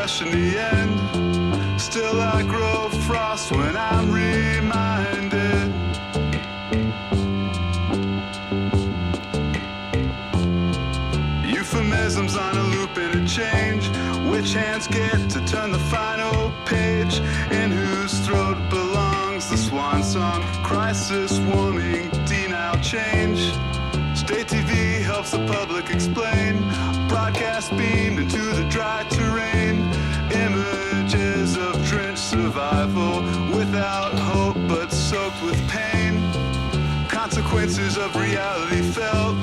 rush in the end. Still I grow frost when I'm reminded. Euphemisms on a loop interchange. Which hands get to turn the final page? In whose throat belongs the swan song? Crisis, warming, denial, change. State TV helps the public explain. Broadcast beamed into the dry terrain. Images of drenched survival, without hope but soaked with pain. Consequences of reality felt.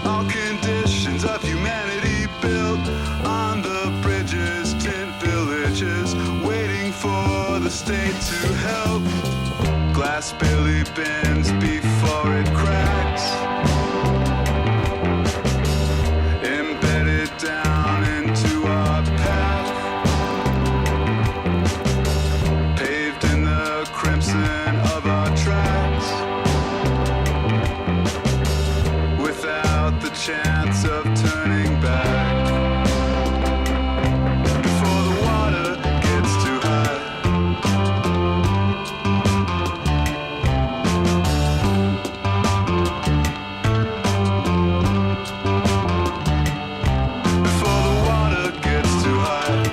All conditions of humanity built on the bridges, tent villages, waiting for the state to help. Glass barely bends before it cracks. Embedded down into our path. Paved in the crimson of our tracks. Without the chance of turning back. Before the water gets too high. Before the water gets too high.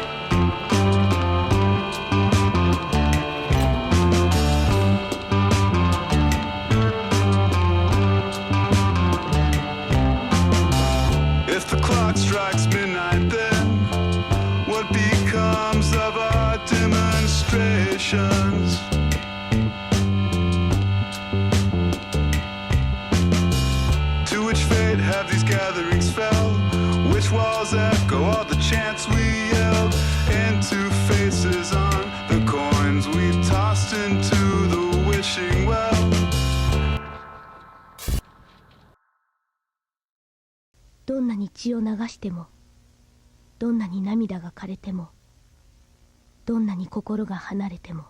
If the clock strikes midnight, then what becomes of our demonstrations? To which fate have these gatherings fell? Which walls echo all the chants we yelled? Into faces on the coins we tossed into the wishing well. どんなに血を流しても、どんなに涙が枯れても、どんなに心が離れても、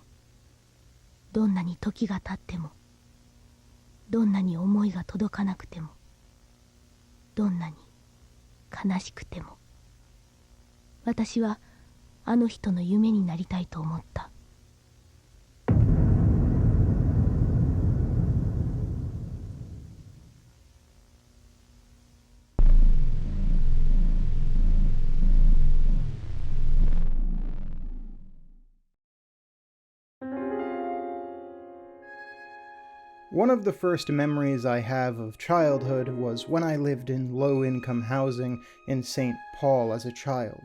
どんなに時が経っても、どんなに思いが届かなくても、どんなに悲しくても、私はあの人の夢になりたいと思った。One of the first memories I have of childhood was when I lived in low-income housing in St. Paul as a child.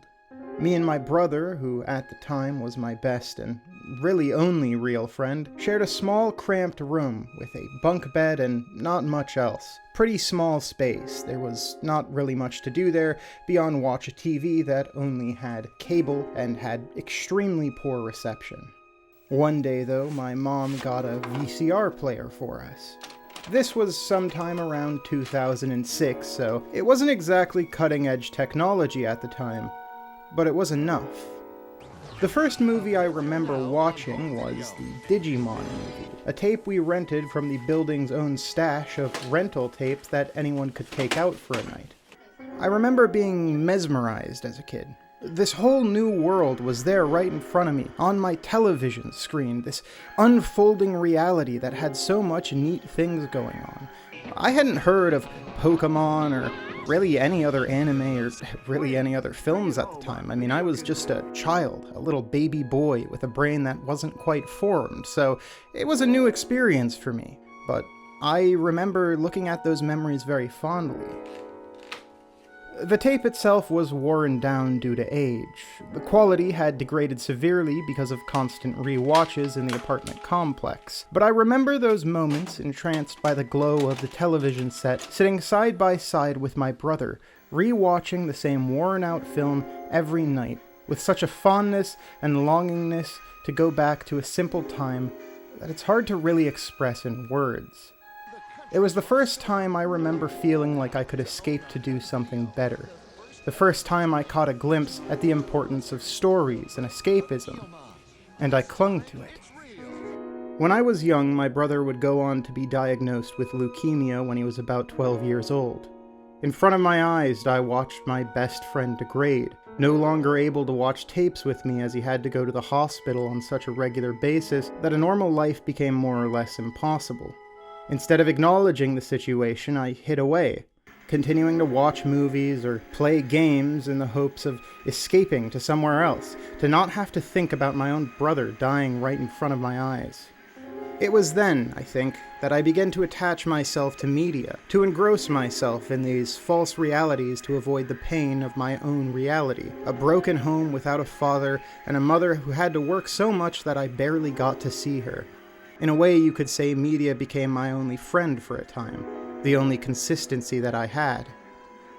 Me and my brother, who at the time was my best and really only real friend, shared a small cramped room with a bunk bed and not much else. Pretty small space. There was not really much to do there beyond watch a TV that only had cable and had extremely poor reception. One day, though, my mom got a VCR player for us. This was sometime around 2006, so it wasn't exactly cutting-edge technology at the time, but it was enough. The first movie I remember watching was the Digimon movie, a tape we rented from the building's own stash of rental tapes that anyone could take out for a night. I remember being mesmerized as a kid. This whole new world was there right in front of me, on my television screen, this unfolding reality that had so much neat things going on. I hadn't heard of Pokemon or really any other anime or really any other films at the time. I mean, I was just a child, a little baby boy with a brain that wasn't quite formed, so it was a new experience for me. But I remember looking at those memories very fondly. The tape itself was worn down due to age. The quality had degraded severely because of constant re-watches in the apartment complex. But I remember those moments entranced by the glow of the television set, sitting side by side with my brother, re-watching the same worn-out film every night, with such a fondness and longingness to go back to a simple time that it's hard to really express in words. It was the first time I remember feeling like I could escape to do something better. The first time I caught a glimpse at the importance of stories and escapism, and I clung to it. When I was young, my brother would go on to be diagnosed with leukemia when he was about 12 years old. In front of my eyes, I watched my best friend degrade, no longer able to watch tapes with me as he had to go to the hospital on such a regular basis that a normal life became more or less impossible. Instead of acknowledging the situation, I hid away, continuing to watch movies or play games in the hopes of escaping to somewhere else, to not have to think about my own brother dying right in front of my eyes. It was then, I think, that I began to attach myself to media, to engross myself in these false realities to avoid the pain of my own reality. A broken home without a father, and a mother who had to work so much that I barely got to see her. In a way, you could say media became my only friend for a time, the only consistency that I had.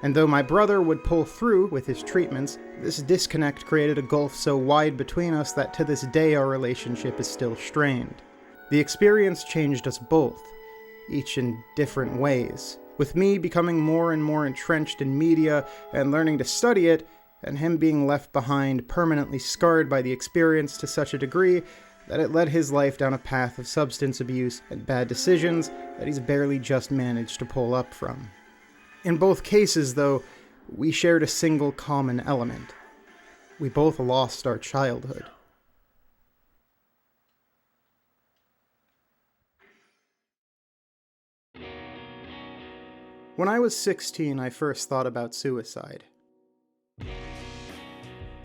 And though my brother would pull through with his treatments, this disconnect created a gulf so wide between us that to this day our relationship is still strained. The experience changed us both, each in different ways, with me becoming more and more entrenched in media and learning to study it, and him being left behind permanently scarred by the experience to such a degree that it led his life down a path of substance abuse and bad decisions that he's barely just managed to pull up from. In both cases, though, we shared a single common element. We both lost our childhood. When I was 16, I first thought about suicide.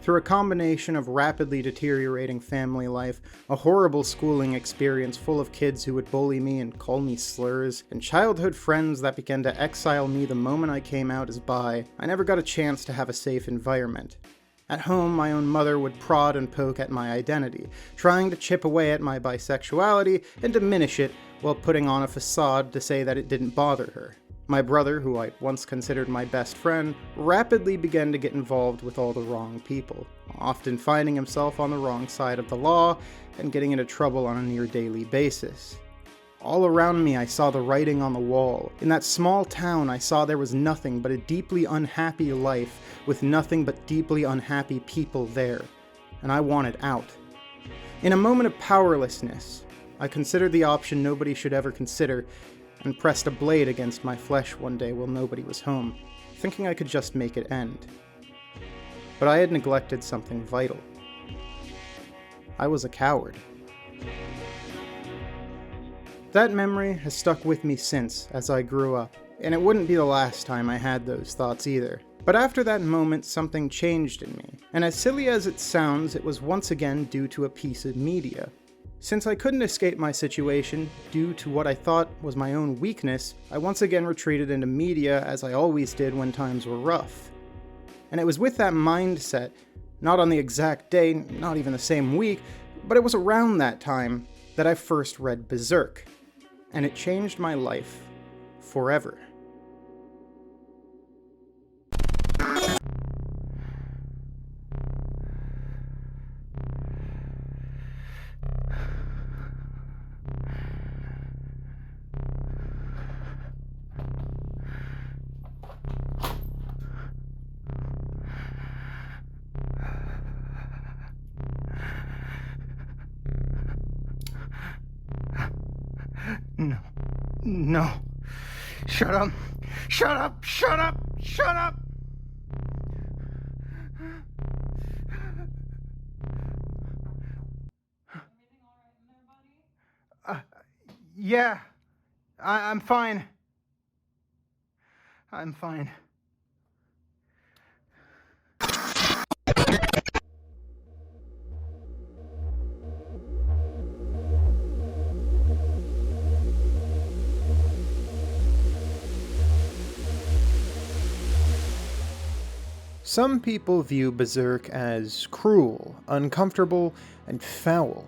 Through a combination of rapidly deteriorating family life, a horrible schooling experience full of kids who would bully me and call me slurs, and childhood friends that began to exile me the moment I came out as bi, I never got a chance to have a safe environment. At home, my own mother would prod and poke at my identity, trying to chip away at my bisexuality and diminish it while putting on a facade to say that it didn't bother her. My brother, who I once considered my best friend, rapidly began to get involved with all the wrong people, often finding himself on the wrong side of the law and getting into trouble on a near-daily basis. All around me I saw the writing on the wall. In that small town I saw there was nothing but a deeply unhappy life with nothing but deeply unhappy people there, and I wanted out. In a moment of powerlessness, I considered the option nobody should ever consider, and pressed a blade against my flesh one day while nobody was home, thinking I could just make it end. But I had neglected something vital. I was a coward. That memory has stuck with me since, as I grew up, and it wouldn't be the last time I had those thoughts either. But after that moment, something changed in me, and as silly as it sounds, it was once again due to a piece of media. Since I couldn't escape my situation, due to what I thought was my own weakness, I once again retreated into media as I always did when times were rough. And it was with that mindset, not on the exact day, not even the same week, but it was around that time that I first read Berserk. And it changed my life forever. No. Shut up. Shut up. Shut up. Shut up. Everything all right in there, buddy? Yeah. I'm fine. I'm fine. Some people view Berserk as cruel, uncomfortable, and foul.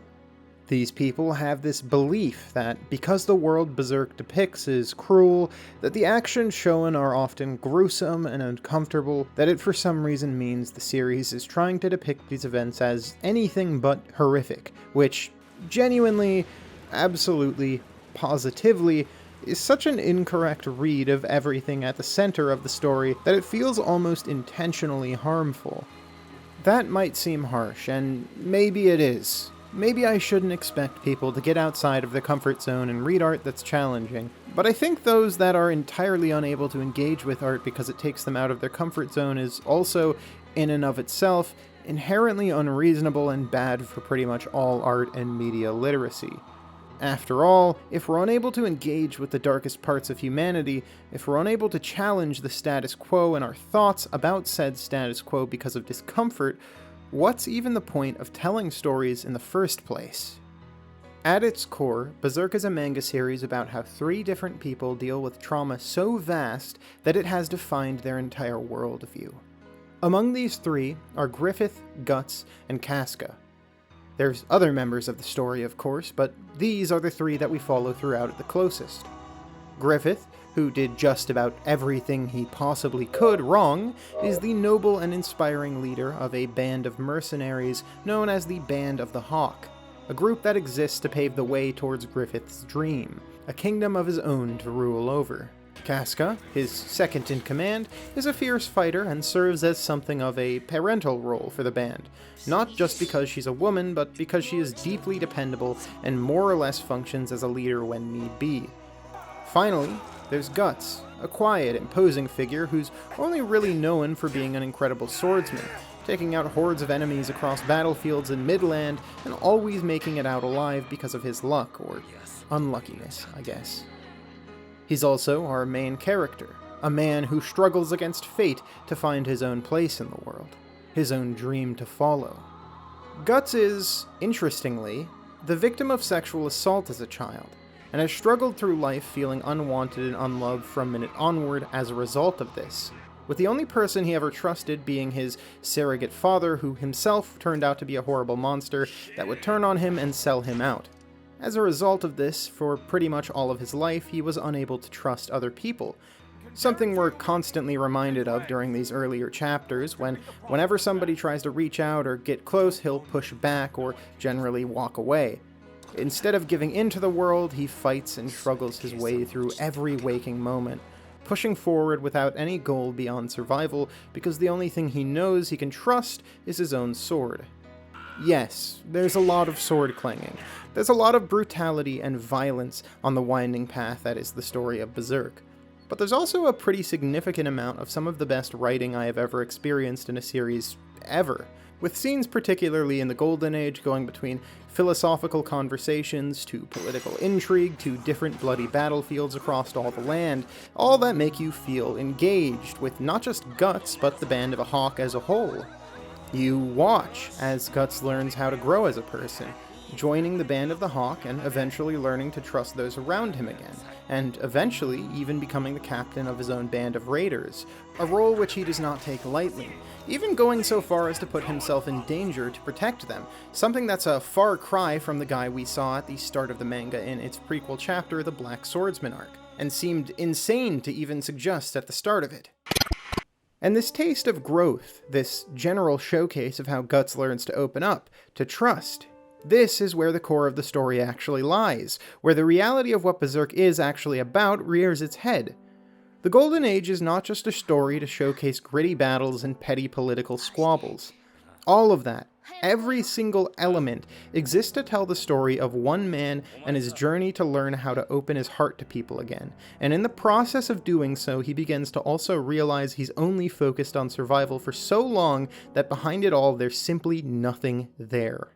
These people have this belief that because the world Berserk depicts is cruel, that the actions shown are often gruesome and uncomfortable, that it for some reason means the series is trying to depict these events as anything but horrific, which genuinely, absolutely, positively, is such an incorrect read of everything at the center of the story that it feels almost intentionally harmful. That might seem harsh, and maybe it is. Maybe I shouldn't expect people to get outside of their comfort zone and read art that's challenging, but I think those that are entirely unable to engage with art because it takes them out of their comfort zone is also, in and of itself, inherently unreasonable and bad for pretty much all art and media literacy. After all, if we're unable to engage with the darkest parts of humanity, if we're unable to challenge the status quo and our thoughts about said status quo because of discomfort, what's even the point of telling stories in the first place? At its core, Berserk is a manga series about how 3 different people deal with trauma so vast that it has defined their entire worldview. Among these 3 are Griffith, Guts, and Casca. There's other members of the story, of course, but these are the 3 that we follow throughout it the closest. Griffith, who did just about everything he possibly could wrong, is the noble and inspiring leader of a band of mercenaries known as the Band of the Hawk, a group that exists to pave the way towards Griffith's dream, a kingdom of his own to rule over. Casca, his second in command, is a fierce fighter and serves as something of a parental role for the band, not just because she's a woman, but because she is deeply dependable and more or less functions as a leader when need be. Finally, there's Guts, a quiet, imposing figure who's only really known for being an incredible swordsman, taking out hordes of enemies across battlefields in Midland and always making it out alive because of his luck, or unluckiness, I guess. He's also our main character, a man who struggles against fate to find his own place in the world, his own dream to follow. Guts is, interestingly, the victim of sexual assault as a child, and has struggled through life feeling unwanted and unloved from minute onward as a result of this, with the only person he ever trusted being his surrogate father, who himself turned out to be a horrible monster that would turn on him and sell him out. As a result of this, for pretty much all of his life, he was unable to trust other people, something we're constantly reminded of during these earlier chapters, whenever somebody tries to reach out or get close, he'll push back or generally walk away. Instead of giving in to the world, he fights and struggles his way through every waking moment, pushing forward without any goal beyond survival because the only thing he knows he can trust is his own sword. Yes, there's a lot of sword clanging. There's a lot of brutality and violence on the winding path that is the story of Berserk. But there's also a pretty significant amount of some of the best writing I have ever experienced in a series ever, with scenes particularly in the Golden Age going between philosophical conversations to political intrigue to different bloody battlefields across all the land, all that make you feel engaged with not just Guts, but the Band of a Hawk as a whole. You watch as Guts learns how to grow as a person, joining the Band of the Hawk and eventually learning to trust those around him again, and eventually even becoming the captain of his own band of raiders, a role which he does not take lightly, even going so far as to put himself in danger to protect them, something that's a far cry from the guy we saw at the start of the manga in its prequel chapter, the Black Swordsman arc, and seemed insane to even suggest at the start of it. And this taste of growth, this general showcase of how Guts learns to open up, to trust, this is where the core of the story actually lies, where the reality of what Berserk is actually about rears its head. The Golden Age is not just a story to showcase gritty battles and petty political squabbles. All of that, every single element, exists to tell the story of one man and his journey to learn how to open his heart to people again, and in the process of doing so, he begins to also realize he's only focused on survival for so long that behind it all, there's simply nothing there.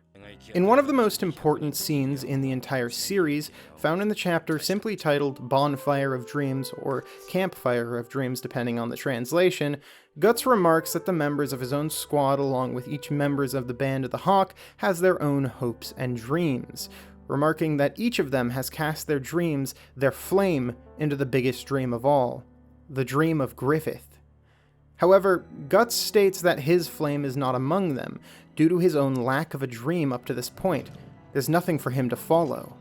In one of the most important scenes in the entire series, found in the chapter simply titled Bonfire of Dreams, or Campfire of Dreams depending on the translation, Guts remarks that the members of his own squad, along with each members of the Band of the Hawk, has their own hopes and dreams, remarking that each of them has cast their dreams, their flame, into the biggest dream of all, the dream of Griffith. However, Guts states that his flame is not among them, due to his own lack of a dream up to this point. There's nothing for him to follow.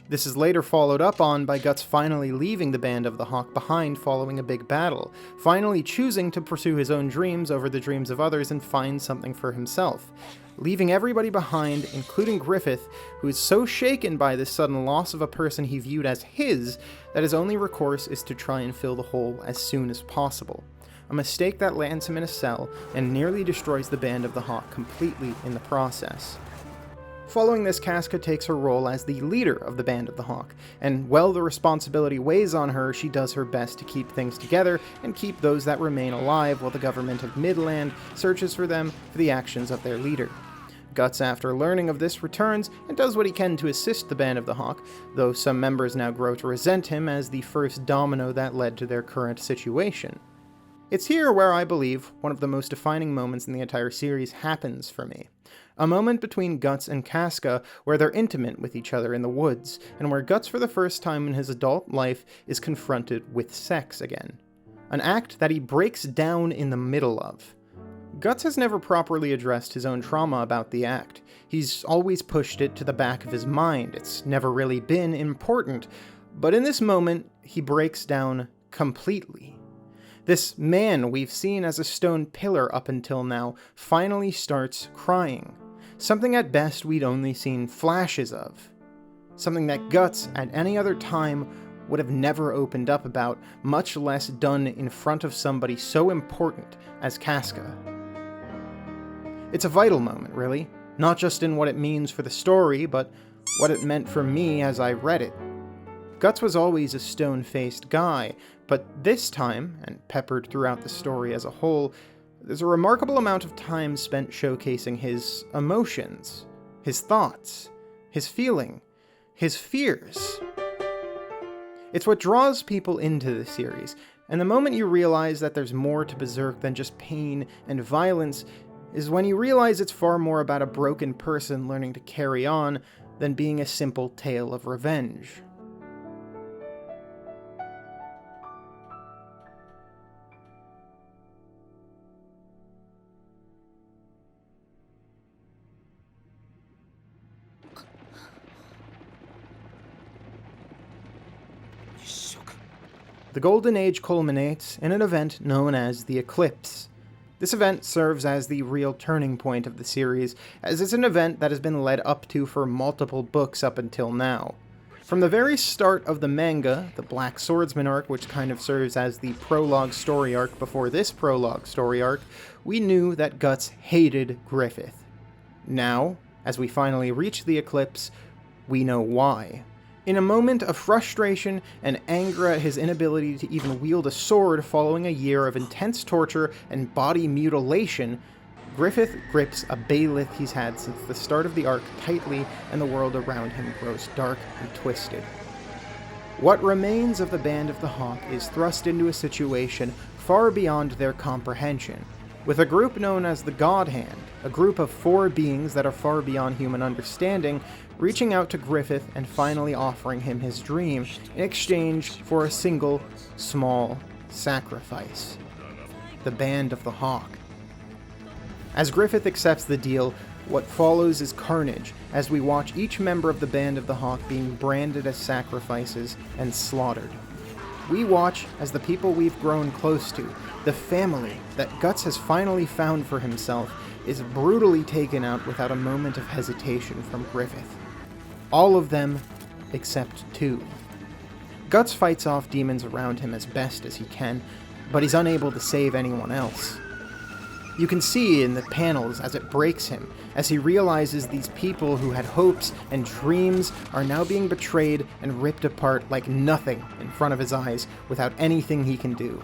This is later followed up on by Guts finally leaving the Band of the Hawk behind following a big battle, finally choosing to pursue his own dreams over the dreams of others and find something for himself, leaving everybody behind, including Griffith, who is so shaken by this sudden loss of a person he viewed as his that his only recourse is to try and fill the hole as soon as possible. A mistake that lands him in a cell and nearly destroys the Band of the Hawk completely in the process. Following this, Casca takes her role as the leader of the Band of the Hawk, and while the responsibility weighs on her, she does her best to keep things together and keep those that remain alive while the government of Midland searches for them for the actions of their leader. Guts, after learning of this, returns and does what he can to assist the Band of the Hawk, though some members now grow to resent him as the first domino that led to their current situation. It's here where I believe one of the most defining moments in the entire series happens for me. A moment between Guts and Casca where they're intimate with each other in the woods, and where Guts for the first time in his adult life is confronted with sex again. An act that he breaks down in the middle of. Guts has never properly addressed his own trauma about the act. He's always pushed it to the back of his mind. It's never really been important. But in this moment, he breaks down completely. This man we've seen as a stone pillar up until now finally starts crying. Something at best we'd only seen flashes of. Something that Guts, at any other time, would have never opened up about, much less done in front of somebody so important as Casca. It's a vital moment, really, not just in what it means for the story, but what it meant for me as I read it. Guts was always a stone-faced guy, but this time, and peppered throughout the story as a whole, there's a remarkable amount of time spent showcasing his emotions, his thoughts, his feeling, his fears. It's what draws people into the series, and the moment you realize that there's more to Berserk than just pain and violence is when you realize it's far more about a broken person learning to carry on than being a simple tale of revenge. The Golden Age culminates in an event known as the Eclipse. This event serves as the real turning point of the series, as it's an event that has been led up to for multiple books up until now. From the very start of the manga, the Black Swordsman arc, which kind of serves as the prologue story arc before this prologue story arc, we knew that Guts hated Griffith. Now, as we finally reach the Eclipse, we know why. In a moment of frustration and anger at his inability to even wield a sword following a year of intense torture and body mutilation, Griffith grips a baylith he's had since the start of the arc tightly, and the world around him grows dark and twisted. What remains of the Band of the Hawk is thrust into a situation far beyond their comprehension, with a group known as the God Hand, a group of 4 beings that are far beyond human understanding, reaching out to Griffith and finally offering him his dream in exchange for a single, small sacrifice. The Band of the Hawk. As Griffith accepts the deal, what follows is carnage as we watch each member of the Band of the Hawk being branded as sacrifices and slaughtered. We watch as the people we've grown close to, the family that Guts has finally found for himself, is brutally taken out without a moment of hesitation from Griffith. All of them except 2. Guts fights off demons around him as best as he can, but he's unable to save anyone else. You can see in the panels as it breaks him, as he realizes these people who had hopes and dreams are now being betrayed and ripped apart like nothing in front of his eyes without anything he can do.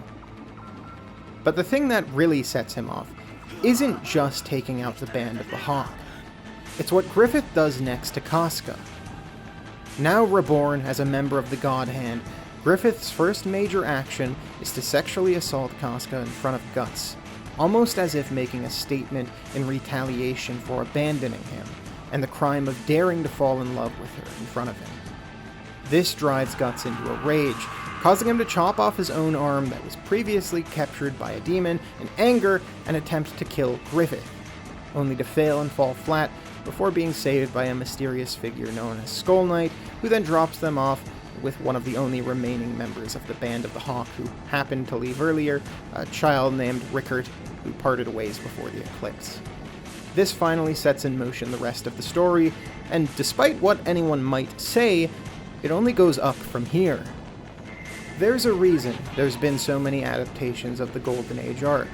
But the thing that really sets him off isn't just taking out the Band of the Hawk. It's what Griffith does next to Casca. Now reborn as a member of the God Hand, Griffith's first major action is to sexually assault Casca in front of Guts, almost as if making a statement in retaliation for abandoning him, and the crime of daring to fall in love with her in front of him. This drives Guts into a rage, causing him to chop off his own arm that was previously captured by a demon in anger and attempt to kill Griffith, only to fail and fall flat before being saved by a mysterious figure known as Skull Knight, who then drops them off with one of the only remaining members of the Band of the Hawk who happened to leave earlier, a child named Rickert, who parted ways before the Eclipse. This finally sets in motion the rest of the story, and despite what anyone might say, it only goes up from here. There's a reason there's been so many adaptations of the Golden Age arc.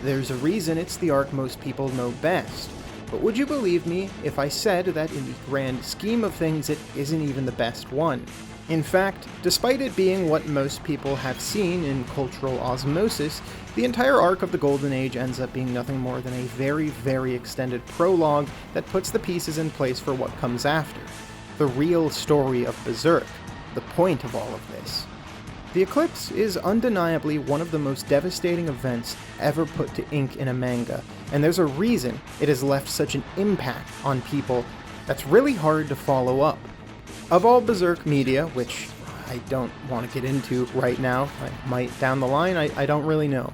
There's a reason it's the arc most people know best. but would you believe me if I said that in the grand scheme of things it isn't even the best one? In fact, despite it being what most people have seen in cultural osmosis, the entire arc of the Golden Age ends up being nothing more than a very, very extended prologue that puts the pieces in place for what comes after. The real story of Berserk, the point of all of this. The Eclipse is undeniably one of the most devastating events ever put to ink in a manga, and there's a reason it has left such an impact on people that's really hard to follow up. Of all Berserk media, which I don't want to get into right now, I might down the line, I don't really know.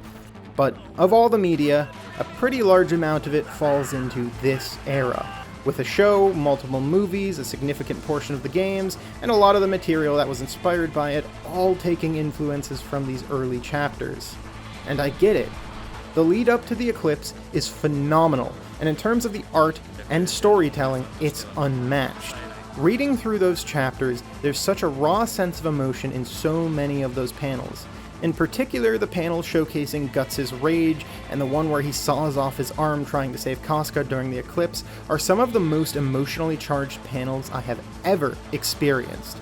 But of all the media, a pretty large amount of it falls into this era, with a show, multiple movies, a significant portion of the games, and a lot of the material that was inspired by it, all taking influences from these early chapters. And I get it. The lead up to the Eclipse is phenomenal, and in terms of the art and storytelling, it's unmatched. Reading through those chapters, there's such a raw sense of emotion in so many of those panels. In particular, the panel showcasing Guts' rage and the one where he saws off his arm trying to save Casca during the Eclipse are some of the most emotionally charged panels I have ever experienced.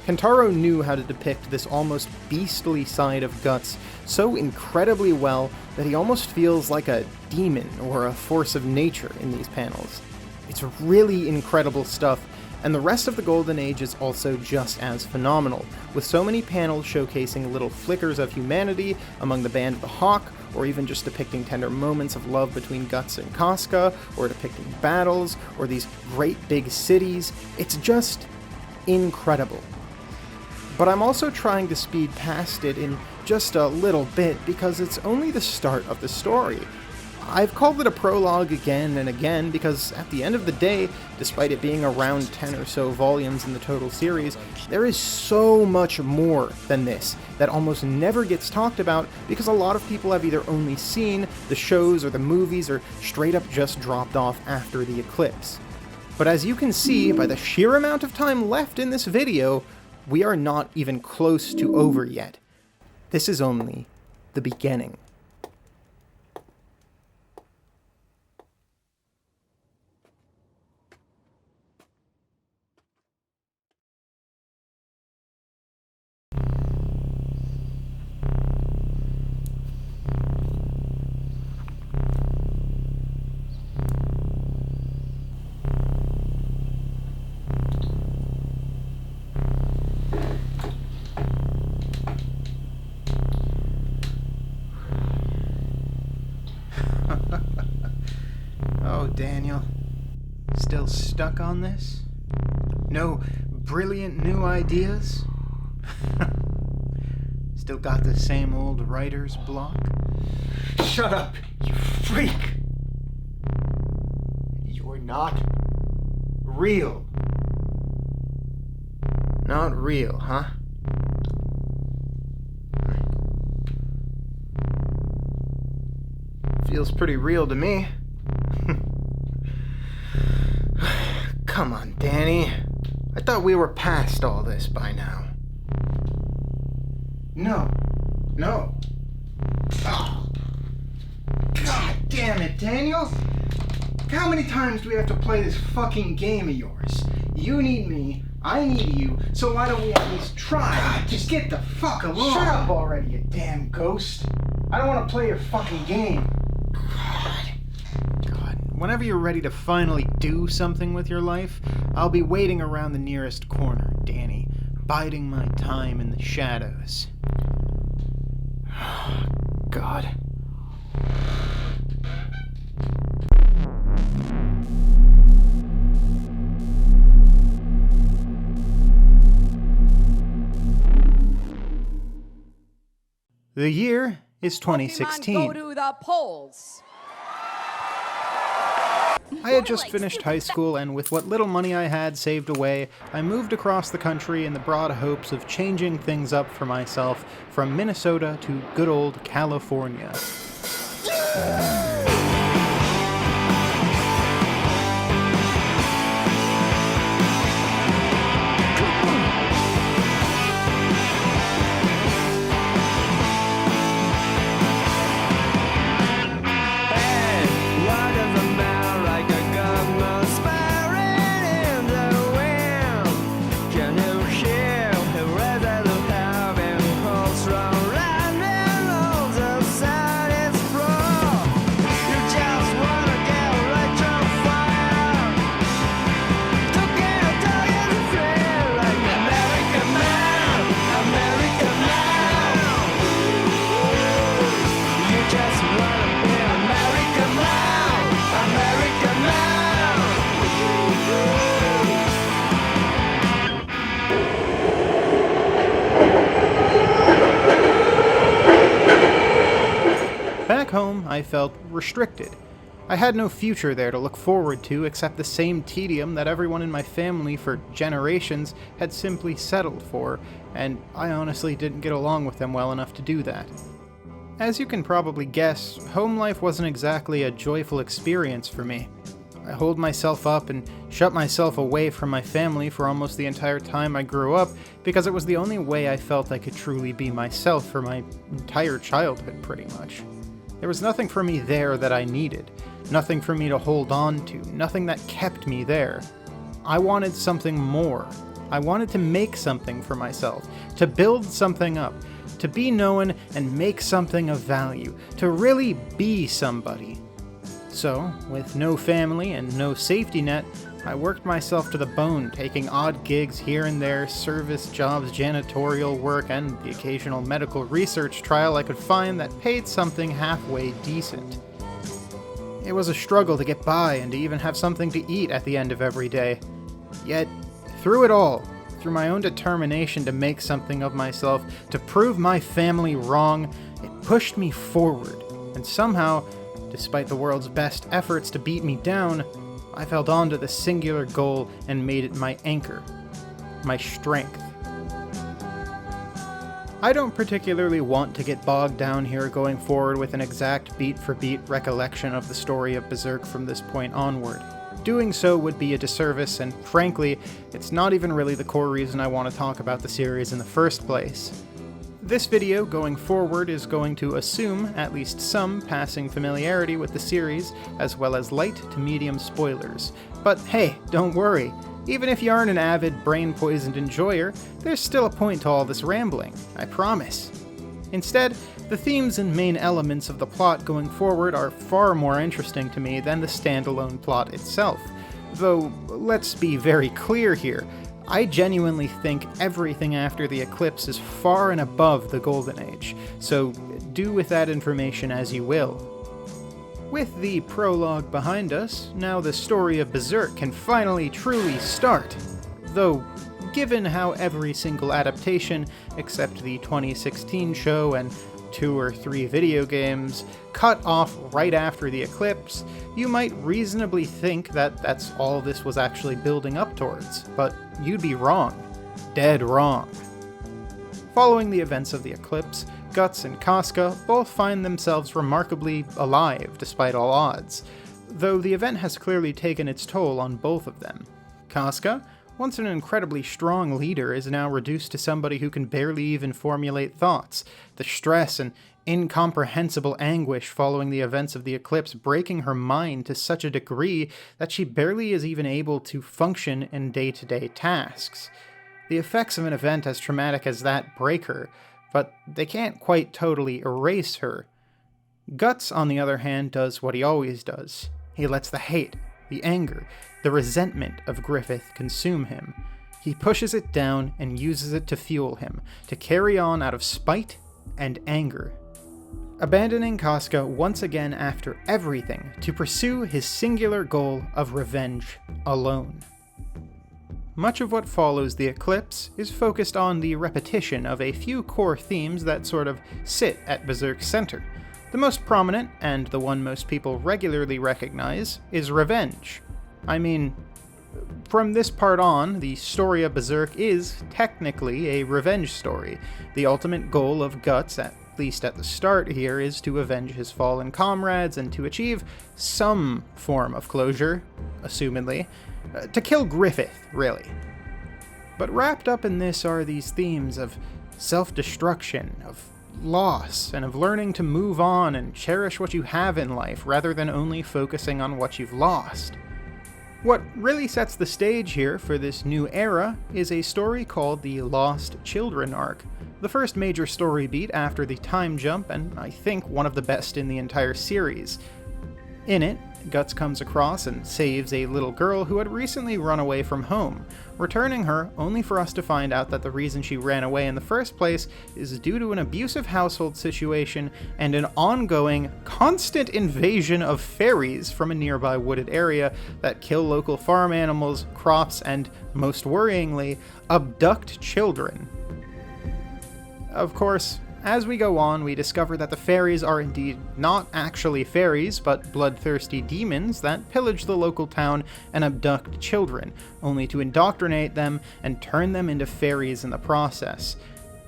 Kentaro knew how to depict this almost beastly side of Guts so incredibly well that he almost feels like a demon or a force of nature in these panels. It's really incredible stuff, and the rest of the Golden Age is also just as phenomenal, with so many panels showcasing little flickers of humanity among the Band of the Hawk, or even just depicting tender moments of love between Guts and Casca, or depicting battles, or these great big cities. It's just incredible. But I'm also trying to speed past it in just a little bit because it's only the start of the story. I've called it a prologue again and again because at the end of the day, despite it being around 10 or so volumes in the total series, there is so much more than this that almost never gets talked about because a lot of people have either only seen the shows or the movies or straight up just dropped off after the Eclipse. But as you can see by the sheer amount of time left in this video, we are not even close to over yet. This is only the beginning. Oh, Daniel. Still stuck on this? No brilliant new ideas? Still got the same old writer's block? Shut up, you freak! You're not real. Not real, huh? Feels pretty real to me. Come on, Danny. I thought we were past all this by now. No. Oh. God damn it, Daniel! How many times do we have to play this fucking game of yours? You need me, I need you, so why don't we at least try? God, just get the fuck along! Shut up already, you damn ghost! I don't want to play your fucking game. God. Whenever you're ready to finally do something with your life, I'll be waiting around the nearest corner, Danny, biding my time in the shadows. God. The year is 2016. Pokemon go to the polls. I had just finished high school, and with what little money I had saved away, I moved across the country in the broad hopes of changing things up for myself from Minnesota to good old California. I felt restricted. I had no future there to look forward to except the same tedium that everyone in my family for generations had simply settled for, and I honestly didn't get along with them well enough to do that. As you can probably guess, home life wasn't exactly a joyful experience for me. I holed myself up and shut myself away from my family for almost the entire time I grew up because it was the only way I felt I could truly be myself for my entire childhood, pretty much. There was nothing for me there that I needed, nothing for me to hold on to, nothing that kept me there. I wanted something more. I wanted to make something for myself, to build something up, to be known and make something of value, to really be somebody. So, with no family and no safety net, I worked myself to the bone, taking odd gigs here and there, service jobs, janitorial work, and the occasional medical research trial I could find that paid something halfway decent. It was a struggle to get by and to even have something to eat at the end of every day. Yet, through it all, through my own determination to make something of myself, to prove my family wrong, it pushed me forward, and somehow, despite the world's best efforts to beat me down, I held on to the singular goal and made it my anchor, my strength. I don't particularly want to get bogged down here going forward with an exact beat-for-beat recollection of the story of Berserk from this point onward. Doing so would be a disservice, and frankly, it's not even really the core reason I want to talk about the series in the first place. This video, going forward, is going to assume at least some passing familiarity with the series, as well as light to medium spoilers. But hey, don't worry. Even if you aren't an avid, brain-poisoned enjoyer, there's still a point to all this rambling, I promise. Instead, the themes and main elements of the plot going forward are far more interesting to me than the standalone plot itself. Though, let's be very clear here, I genuinely think everything after the Eclipse is far and above the Golden Age, so do with that information as you will. With the prologue behind us, now the story of Berserk can finally truly start. Though, given how every single adaptation, except the 2016 show and 2 or 3 video games, cut off right after the Eclipse, you might reasonably think that that's all this was actually building up towards, but you'd be wrong. Dead wrong. Following the events of the Eclipse, Guts and Casca both find themselves remarkably alive despite all odds, though the event has clearly taken its toll on both of them. Casca, once an incredibly strong leader, is now reduced to somebody who can barely even formulate thoughts, the stress and incomprehensible anguish following the events of the Eclipse breaking her mind to such a degree that she barely is even able to function in day-to-day tasks. The effects of an event as traumatic as that break her, but they can't quite totally erase her. Guts, on the other hand, does what he always does. He lets the hate, the anger, the resentment of Griffith consume him. He pushes it down and uses it to fuel him, to carry on out of spite and anger. Abandoning Casca once again after everything to pursue his singular goal of revenge alone. Much of what follows the Eclipse is focused on the repetition of a few core themes that sort of sit at Berserk's center. The most prominent, and the one most people regularly recognize, is revenge. I mean, from this part on, the story of Berserk is technically a revenge story. The ultimate goal of Guts, at least at the start here, is to avenge his fallen comrades and to achieve some form of closure, assumedly. To kill Griffith, really. But wrapped up in this are these themes of self-destruction, of loss, and of learning to move on and cherish what you have in life rather than only focusing on what you've lost. What really sets the stage here for this new era is a story called the Lost Children arc, the first major story beat after the time jump, and I think one of the best in the entire series. In it, Guts comes across and saves a little girl who had recently run away from home, returning her only for us to find out that the reason she ran away in the first place is due to an abusive household situation and an ongoing, constant invasion of fairies from a nearby wooded area that kill local farm animals, crops, and, most worryingly, abduct children. Of course, As we go on, we discover that the fairies are indeed not actually fairies, but bloodthirsty demons that pillage the local town and abduct children, only to indoctrinate them and turn them into fairies in the process.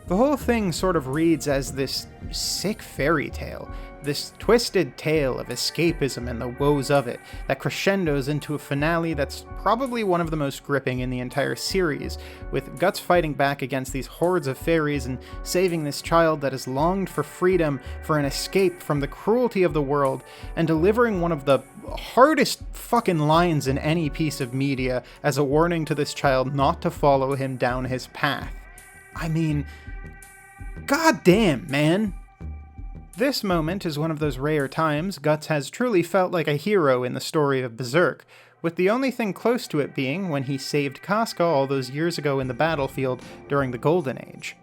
The whole thing sort of reads as this sick fairy tale, this twisted tale of escapism and the woes of it, that crescendos into a finale that's probably one of the most gripping in the entire series, with Guts fighting back against these hordes of fairies and saving this child that has longed for freedom, for an escape from the cruelty of the world, and delivering one of the hardest fucking lines in any piece of media as a warning to this child not to follow him down his path. I mean, goddamn, man. This moment is one of those rare times Guts has truly felt like a hero in the story of Berserk, with the only thing close to it being when he saved Casca all those years ago in the battlefield during the Golden Age.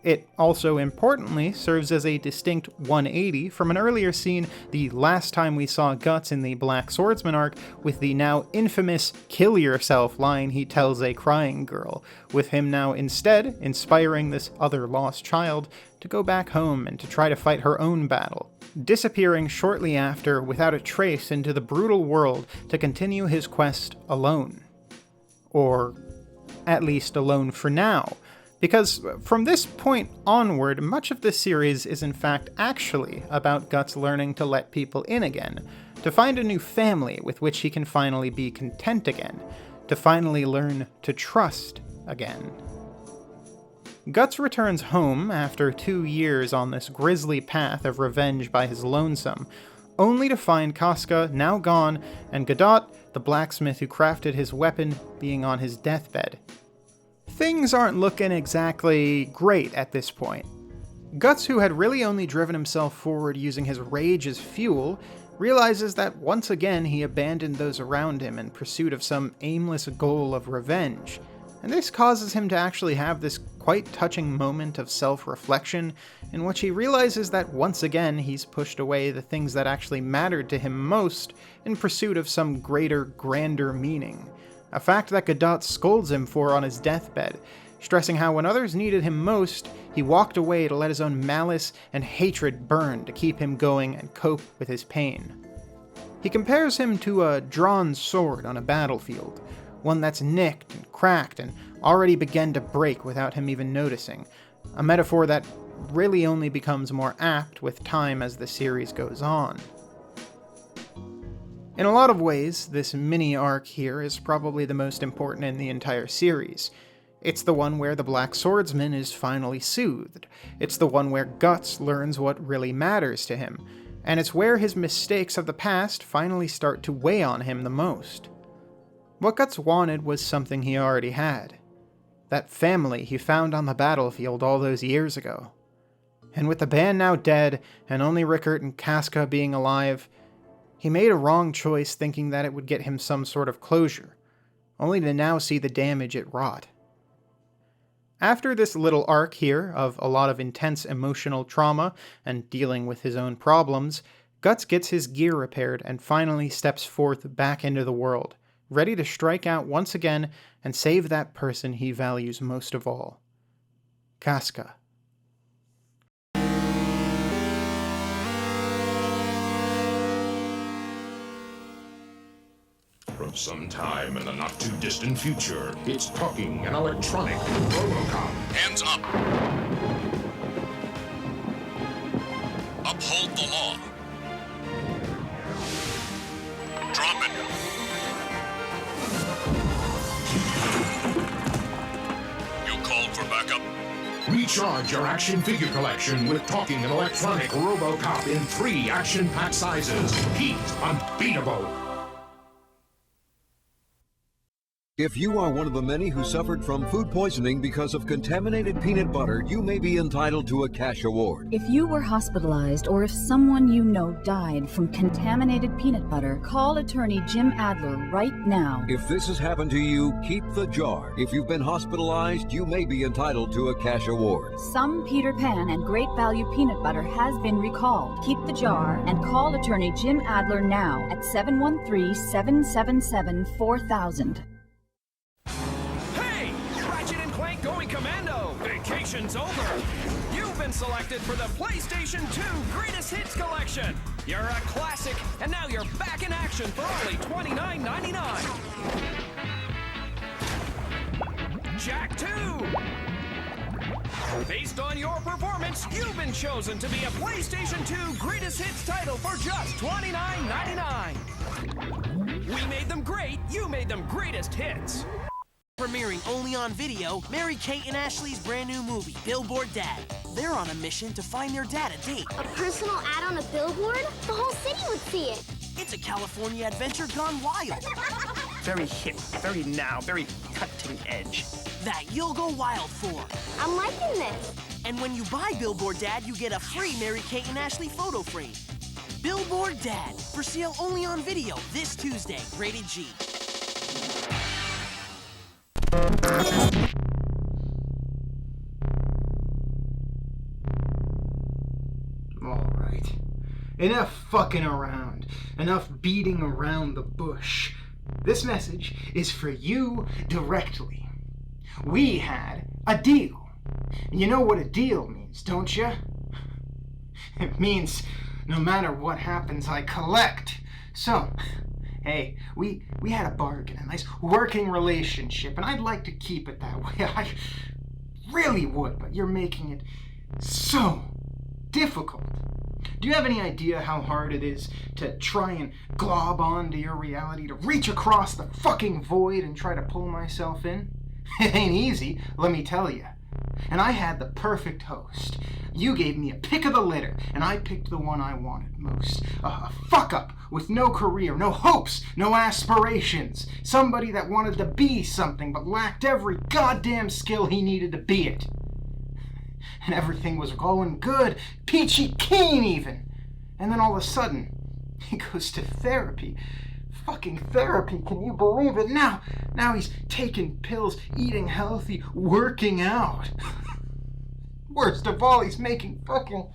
It also, importantly, serves as a distinct 180 from an earlier scene the last time we saw Guts in the Black Swordsman arc, with the now infamous "kill yourself" line he tells a crying girl, with him now instead inspiring this other lost child to go back home and to try to fight her own battle, disappearing shortly after without a trace into the brutal world to continue his quest alone. Or at least alone for now. Because from this point onward, much of this series is in fact actually about Guts learning to let people in again, to find a new family with which he can finally be content again, to finally learn to trust again. Guts returns home after 2 years on this grisly path of revenge by his lonesome, only to find Casca now gone and Godot, the blacksmith who crafted his weapon, being on his deathbed. Things aren't looking exactly great at this point. Guts, who had really only driven himself forward using his rage as fuel, realizes that once again he abandoned those around him in pursuit of some aimless goal of revenge, and this causes him to actually have this quite touching moment of self-reflection in which he realizes that once again he's pushed away the things that actually mattered to him most in pursuit of some greater, grander meaning. A fact that Godot scolds him for on his deathbed, stressing how when others needed him most, he walked away to let his own malice and hatred burn to keep him going and cope with his pain. He compares him to a drawn sword on a battlefield, one that's nicked and cracked and already began to break without him even noticing, a metaphor that really only becomes more apt with time as the series goes on. In a lot of ways, this mini-arc here is probably the most important in the entire series. It's the one where the Black Swordsman is finally soothed. It's the one where Guts learns what really matters to him. And it's where his mistakes of the past finally start to weigh on him the most. What Guts wanted was something he already had. That family he found on the battlefield all those years ago. And with the band now dead, and only Rickert and Casca being alive, he made a wrong choice thinking that it would get him some sort of closure, only to now see the damage it wrought. After this little arc here of a lot of intense emotional trauma and dealing with his own problems, Guts gets his gear repaired and finally steps forth back into the world, ready to strike out once again and save that person he values most of all. Casca. From some time in the not-too-distant future, it's talking an electronic Robocop. Hands up. Uphold the law. Drop it. You called for backup? Recharge your action figure collection with talking and electronic Robocop in 3 action-packed sizes. He's unbeatable. If you are one of the many who suffered from food poisoning because of contaminated peanut butter, you may be entitled to a cash award. If you were hospitalized or if someone you know died from contaminated peanut butter, call attorney Jim Adler right now. If this has happened to you, keep the jar. If you've been hospitalized, you may be entitled to a cash award. Some Peter Pan and Great Value peanut butter has been recalled. Keep the jar and call attorney Jim Adler now at 713-777-4000. Going commando! Vacation's over! You been selected for the PlayStation 2 Greatest Hits Collection. You're a classic, and now you're back in action for only $29.99. Jak 2. Based on your performance, you've been chosen to be a PlayStation 2 Greatest Hits title for just $29.99. We made them great, you made them greatest hits. Premiering only on video, Mary-Kate and Ashley's brand new movie, Billboard Dad. They're on a mission to find their dad a date. A personal ad on a billboard? The whole city would see it. It's a California adventure gone wild. Very hip, very now, very cutting edge. That you'll go wild for. I'm liking this. And when you buy Billboard Dad, you get a free Mary-Kate and Ashley photo frame. Billboard Dad, for sale only on video this Tuesday, rated G. Alright. Enough fucking around. Enough beating around the bush. This message is for you directly. We had a deal. And you know what a deal means, don't you? It means no matter what happens, I collect. So, hey, we had a bargain, a nice working relationship, and I'd like to keep it that way. I really would, but you're making it so difficult. Do you have any idea how hard it is to try and glob onto your reality, to reach across the fucking void and try to pull myself in? It ain't easy, let me tell you. And I had the perfect host. You gave me a pick of the litter, and I picked the one I wanted most. A fuck-up with no career, no hopes, no aspirations. Somebody that wanted to be something but lacked every goddamn skill he needed to be it. And everything was going good, peachy keen even. And then all of a sudden, he goes to therapy. Fucking therapy, can you believe it? Now he's taking pills, eating healthy, working out. Worst of all, he's making fucking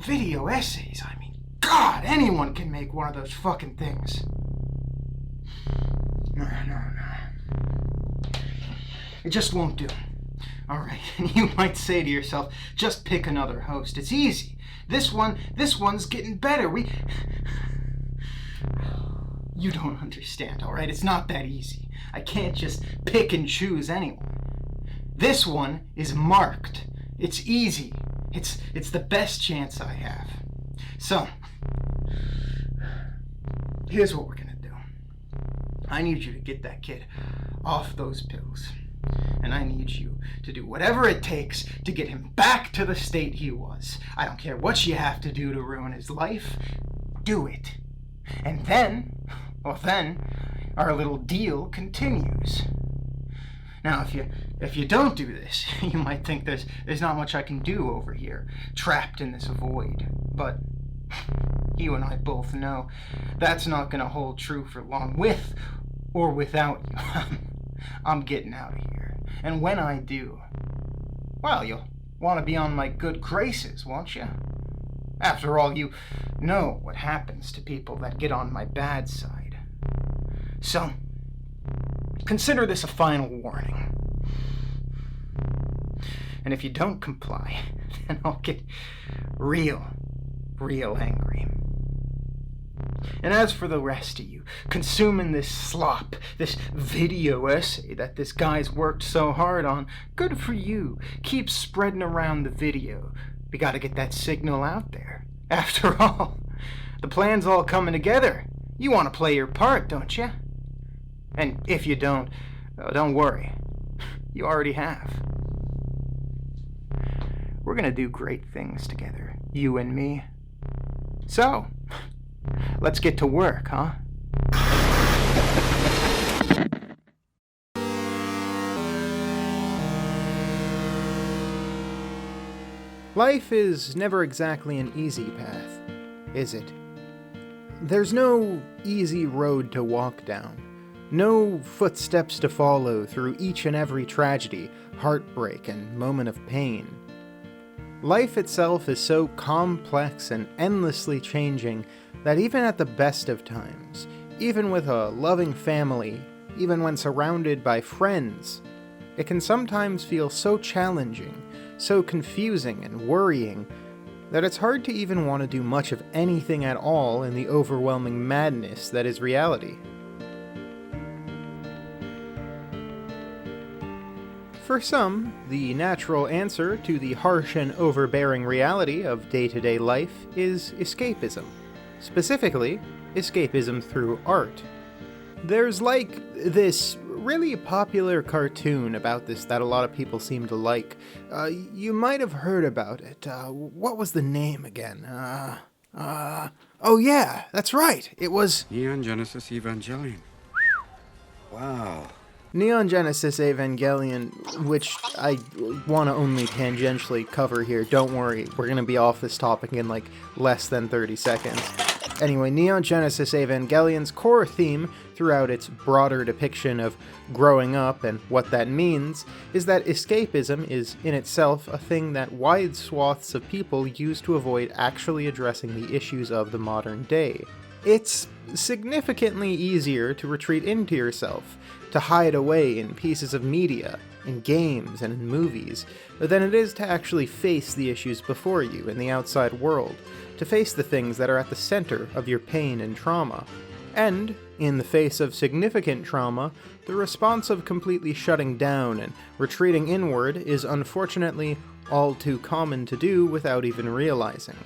video essays. I mean, God, anyone can make one of those fucking things. No. It just won't do. Alright, and you might say to yourself, just pick another host. It's easy. This one's getting better. You don't understand, alright? It's not that easy. I can't just pick and choose anyone. This one is marked. It's easy. It's the best chance I have. So, here's what we're gonna do. I need you to get that kid off those pills. And I need you to do whatever it takes to get him back to the state he was. I don't care what you have to do to ruin his life. Do it. And then our little deal continues. Now, if you don't do this, you might think there's not much I can do over here, trapped in this void. But you and I both know that's not going to hold true for long, with or without you. I'm getting out of here. And when I do, well, you'll want to be on my good graces, won't you? After all, you know what happens to people that get on my bad side. So, consider this a final warning. And if you don't comply, then I'll get real angry. And as for the rest of you, consuming this slop, this video essay that this guy's worked so hard on, good for you. Keep spreading around the video. We gotta get that signal out there. After all, the plan's all coming together. You want to play your part, don't you? And if you don't worry. You already have. We're gonna do great things together, you and me. So, let's get to work, huh? Life is never exactly an easy path, is it? There's no easy road to walk down, no footsteps to follow through each and every tragedy, heartbreak, and moment of pain. Life itself is so complex and endlessly changing that even at the best of times, even with a loving family, even when surrounded by friends, it can sometimes feel so challenging so confusing and worrying that it's hard to even want to do much of anything at all in the overwhelming madness that is reality. For some, the natural answer to the harsh and overbearing reality of day-to-day life is escapism. Specifically, escapism through art. There's like this really popular cartoon about this that a lot of people seem to like. You might have heard about it. What was the name again? Oh yeah, that's right. It was Neon Genesis Evangelion. Wow. Neon Genesis Evangelion, which I want to only tangentially cover here. Don't worry, we're going to be off this topic in like less than 30 seconds. Anyway, Neon Genesis Evangelion's core theme throughout its broader depiction of growing up and what that means is that escapism is in itself a thing that wide swaths of people use to avoid actually addressing the issues of the modern day. It's significantly easier to retreat into yourself, to hide away in pieces of media, in games and in movies, than it is to actually face the issues before you in the outside world, to face the things that are at the center of your pain and trauma. And, in the face of significant trauma, the response of completely shutting down and retreating inward is unfortunately all too common to do without even realizing.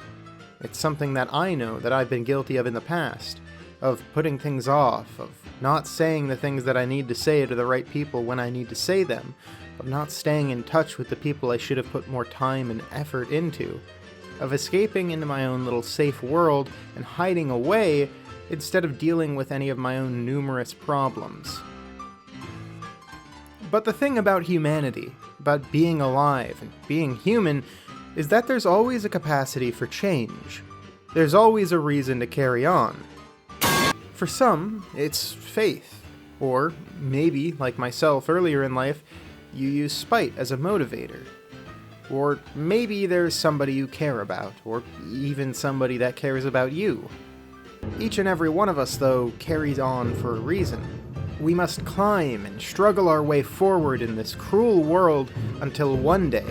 It's something that I know that I've been guilty of in the past, of putting things off, of not saying the things that I need to say to the right people when I need to say them, of not staying in touch with the people I should have put more time and effort into, of escaping into my own little safe world and hiding away instead of dealing with any of my own numerous problems. But the thing about humanity, about being alive and being human, is that there's always a capacity for change. There's always a reason to carry on. For some, it's faith. Or maybe, like myself earlier in life, you use spite as a motivator. Or maybe there's somebody you care about, or even somebody that cares about you. Each and every one of us, though, carries on for a reason. We must climb and struggle our way forward in this cruel world until one day,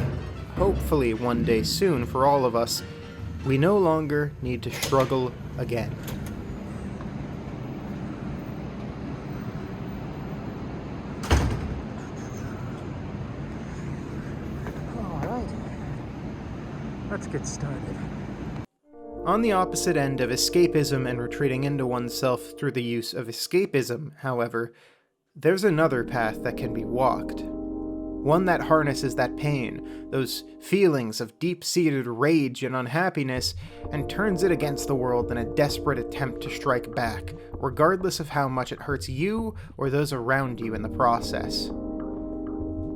hopefully one day soon for all of us, we no longer need to struggle again. Alright, let's get started. On the opposite end of escapism and retreating into oneself through the use of escapism, however, there's another path that can be walked. One that harnesses that pain, those feelings of deep-seated rage and unhappiness, and turns it against the world in a desperate attempt to strike back, regardless of how much it hurts you or those around you in the process.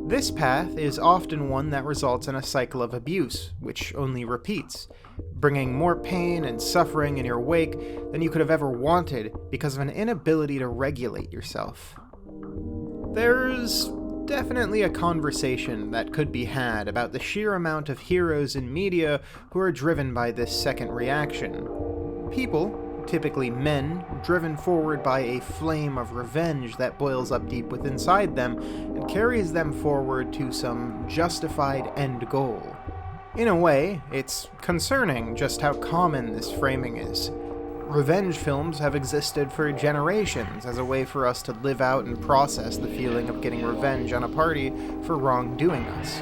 This path is often one that results in a cycle of abuse, which only repeats, bringing more pain and suffering in your wake than you could have ever wanted because of an inability to regulate yourself. There's definitely a conversation that could be had about the sheer amount of heroes in media who are driven by this second reaction. People, typically men, driven forward by a flame of revenge that boils up deep within inside them and carries them forward to some justified end goal. In a way, it's concerning just how common this framing is. Revenge films have existed for generations as a way for us to live out and process the feeling of getting revenge on a party for wrongdoing us.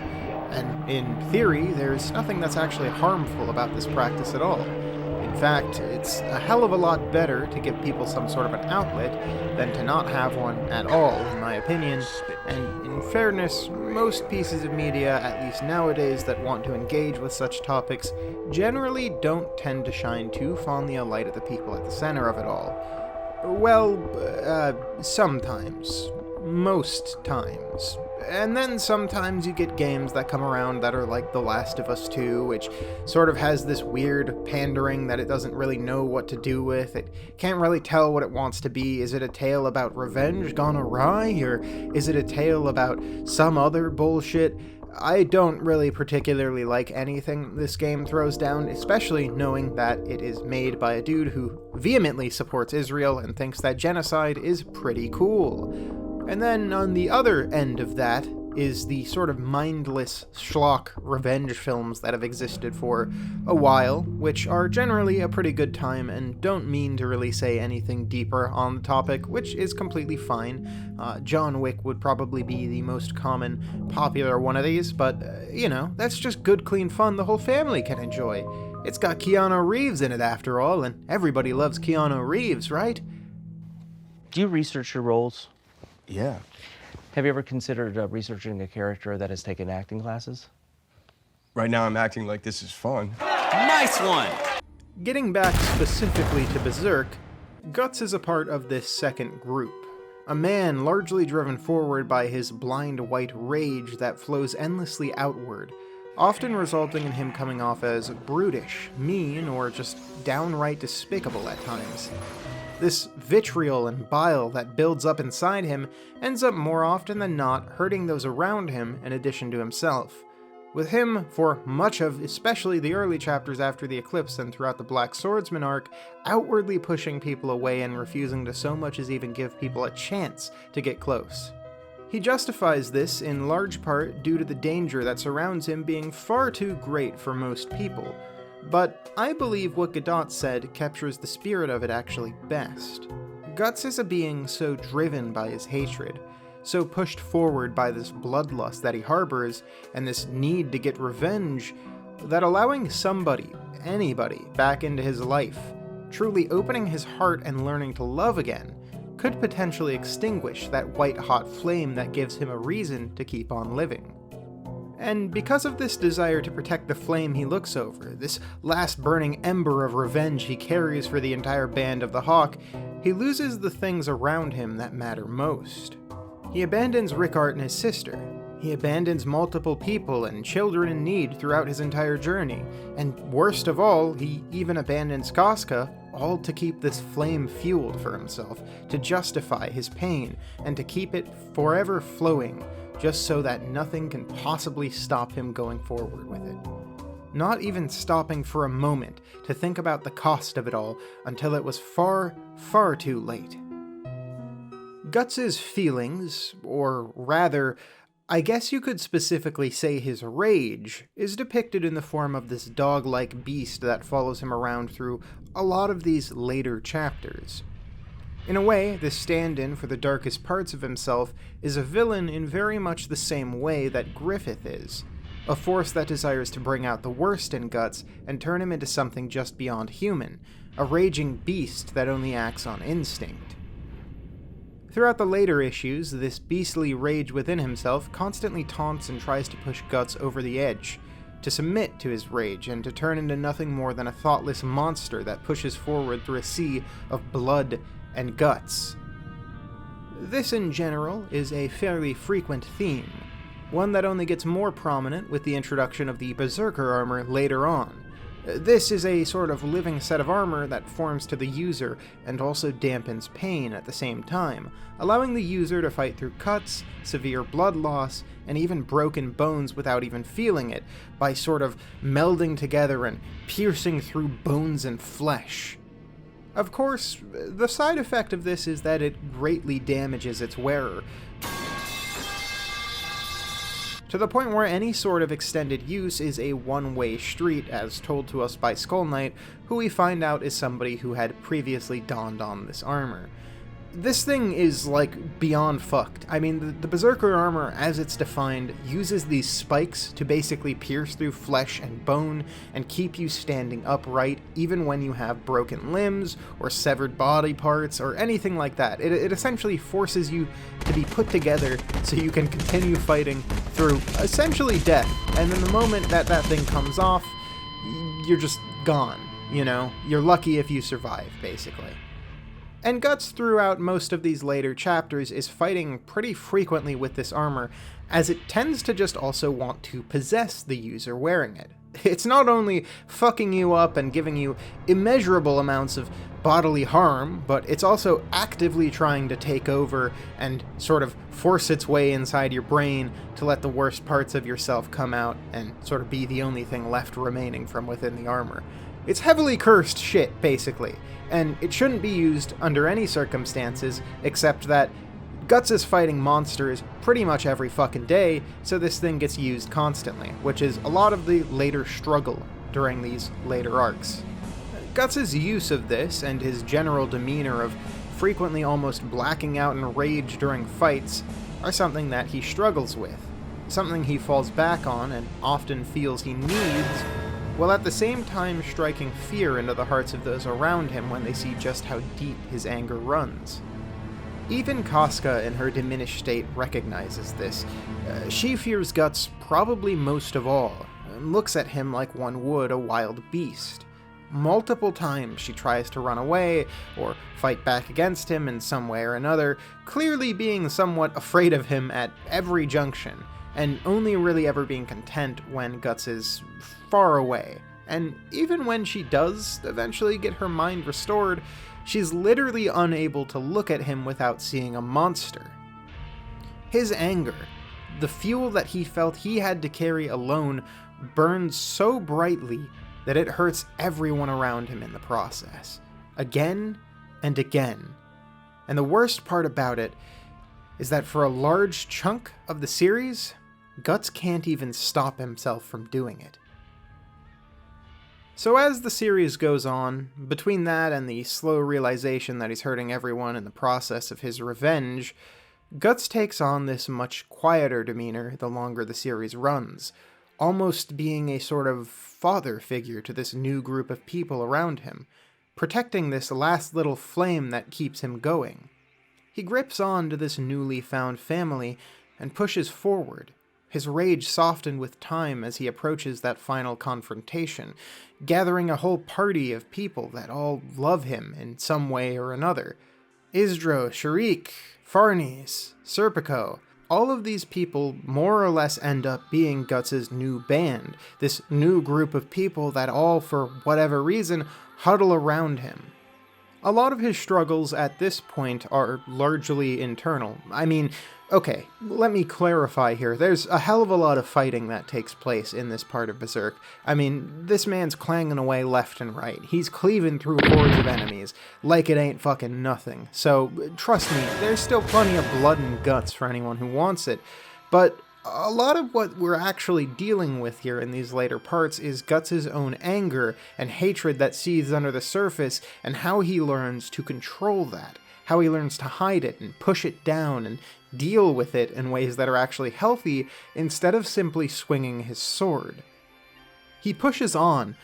And in theory, there's nothing that's actually harmful about this practice at all. In fact, it's a hell of a lot better to give people some sort of an outlet than to not have one at all, in my opinion. And in fairness, most pieces of media, at least nowadays, that want to engage with such topics generally don't tend to shine too fondly a light at the people at the center of it all. Well, sometimes. Most times. And then sometimes you get games that come around that are like The Last of Us 2, which sort of has this weird pandering that it doesn't really know what to do with. It can't really tell what it wants to be. Is it a tale about revenge gone awry, or is it a tale about some other bullshit? I don't really particularly like anything this game throws down, especially knowing that it is made by a dude who vehemently supports Israel and thinks that genocide is pretty cool. And then on the other end of that, is the sort of mindless schlock revenge films that have existed for a while, which are generally a pretty good time and don't mean to really say anything deeper on the topic, which is completely fine. John Wick would probably be the most common, popular one of these, but, that's just good, clean fun the whole family can enjoy. It's got Keanu Reeves in it after all, and everybody loves Keanu Reeves, right? Do you research your roles? Yeah. Have you ever considered researching a character that has taken acting classes? Right now I'm acting like this is fun. Nice one! Getting back specifically to Berserk, Guts is a part of this second group. A man largely driven forward by his blind white rage that flows endlessly outward, often resulting in him coming off as brutish, mean, or just downright despicable at times. This vitriol and bile that builds up inside him ends up more often than not hurting those around him in addition to himself. With him, for much of especially the early chapters after the Eclipse and throughout the Black Swordsman arc, outwardly pushing people away and refusing to so much as even give people a chance to get close. He justifies this in large part due to the danger that surrounds him being far too great for most people. But I believe what Godot said captures the spirit of it actually best. Guts is a being so driven by his hatred, so pushed forward by this bloodlust that he harbors, and this need to get revenge, that allowing somebody, anybody, back into his life, truly opening his heart and learning to love again, could potentially extinguish that white-hot flame that gives him a reason to keep on living. And because of this desire to protect the flame he looks over, this last burning ember of revenge he carries for the entire band of the Hawk, he loses the things around him that matter most. He abandons Rickart and his sister. He abandons multiple people and children in need throughout his entire journey, and worst of all, he even abandons Casca, all to keep this flame fueled for himself, to justify his pain, and to keep it forever flowing, just so that nothing can possibly stop him going forward with it. Not even stopping for a moment to think about the cost of it all until it was far, far too late. Guts' feelings, or rather, I guess you could specifically say his rage, is depicted in the form of this dog-like beast that follows him around through a lot of these later chapters. In a way, this stand-in for the darkest parts of himself is a villain in very much the same way that Griffith is, a force that desires to bring out the worst in Guts and turn him into something just beyond human, a raging beast that only acts on instinct. Throughout the later issues, this beastly rage within himself constantly taunts and tries to push Guts over the edge, to submit to his rage and to turn into nothing more than a thoughtless monster that pushes forward through a sea of blood and guts. This in general is a fairly frequent theme, one that only gets more prominent with the introduction of the Berserker armor later on. This is a sort of living set of armor that forms to the user and also dampens pain at the same time, allowing the user to fight through cuts, severe blood loss, and even broken bones without even feeling it, by sort of melding together and piercing through bones and flesh. Of course, the side effect of this is that it greatly damages its wearer, to the point where any sort of extended use is a one-way street, as told to us by Skull Knight, who we find out is somebody who had previously donned on this armor. This thing is, like, beyond fucked. I mean, the Berserker armor, as it's defined, uses these spikes to basically pierce through flesh and bone and keep you standing upright, even when you have broken limbs, or severed body parts, or anything like that. It essentially forces you to be put together so you can continue fighting through, essentially, death. And then the moment that that thing comes off, you're just gone, you know? You're lucky if you survive, basically. And Guts throughout most of these later chapters is fighting pretty frequently with this armor, as it tends to just also want to possess the user wearing it. It's not only fucking you up and giving you immeasurable amounts of bodily harm, but it's also actively trying to take over and sort of force its way inside your brain to let the worst parts of yourself come out and sort of be the only thing left remaining from within the armor. It's heavily cursed shit, basically, and it shouldn't be used under any circumstances, except that Guts is fighting monsters pretty much every fucking day, so this thing gets used constantly, which is a lot of the later struggle during these later arcs. Guts' use of this, and his general demeanor of frequently almost blacking out in rage during fights, are something that he struggles with, something he falls back on and often feels he needs, while at the same time striking fear into the hearts of those around him when they see just how deep his anger runs. Even Casca in her diminished state recognizes this. She fears Guts probably most of all, and looks at him like one would a wild beast. Multiple times she tries to run away, or fight back against him in some way or another, clearly being somewhat afraid of him at every junction, and only really ever being content when Guts is far away. And even when she does eventually get her mind restored, she's literally unable to look at him without seeing a monster. His anger, the fuel that he felt he had to carry alone, burns so brightly that it hurts everyone around him in the process, again and again. And the worst part about it is that for a large chunk of the series, Guts can't even stop himself from doing it. So as the series goes on, between that and the slow realization that he's hurting everyone in the process of his revenge, Guts takes on this much quieter demeanor the longer the series runs, almost being a sort of father figure to this new group of people around him, protecting this last little flame that keeps him going. He grips on to this newly found family and pushes forward, his rage softened with time as he approaches that final confrontation, gathering a whole party of people that all love him in some way or another. Isdro, Sharik, Farnes, Serpico, all of these people more or less end up being Guts' new band, this new group of people that all, for whatever reason, huddle around him. A lot of his struggles at this point are largely internal. I mean, okay, let me clarify here. There's a hell of a lot of fighting that takes place in this part of Berserk. I mean, this man's clanging away left and right. He's cleaving through hordes of enemies like it ain't fucking nothing. So, trust me, there's still plenty of blood and guts for anyone who wants it. But a lot of what we're actually dealing with here in these later parts is Guts' own anger and hatred that seethes under the surface, and how he learns to control that, how he learns to hide it and push it down and deal with it in ways that are actually healthy instead of simply swinging his sword. He pushes on,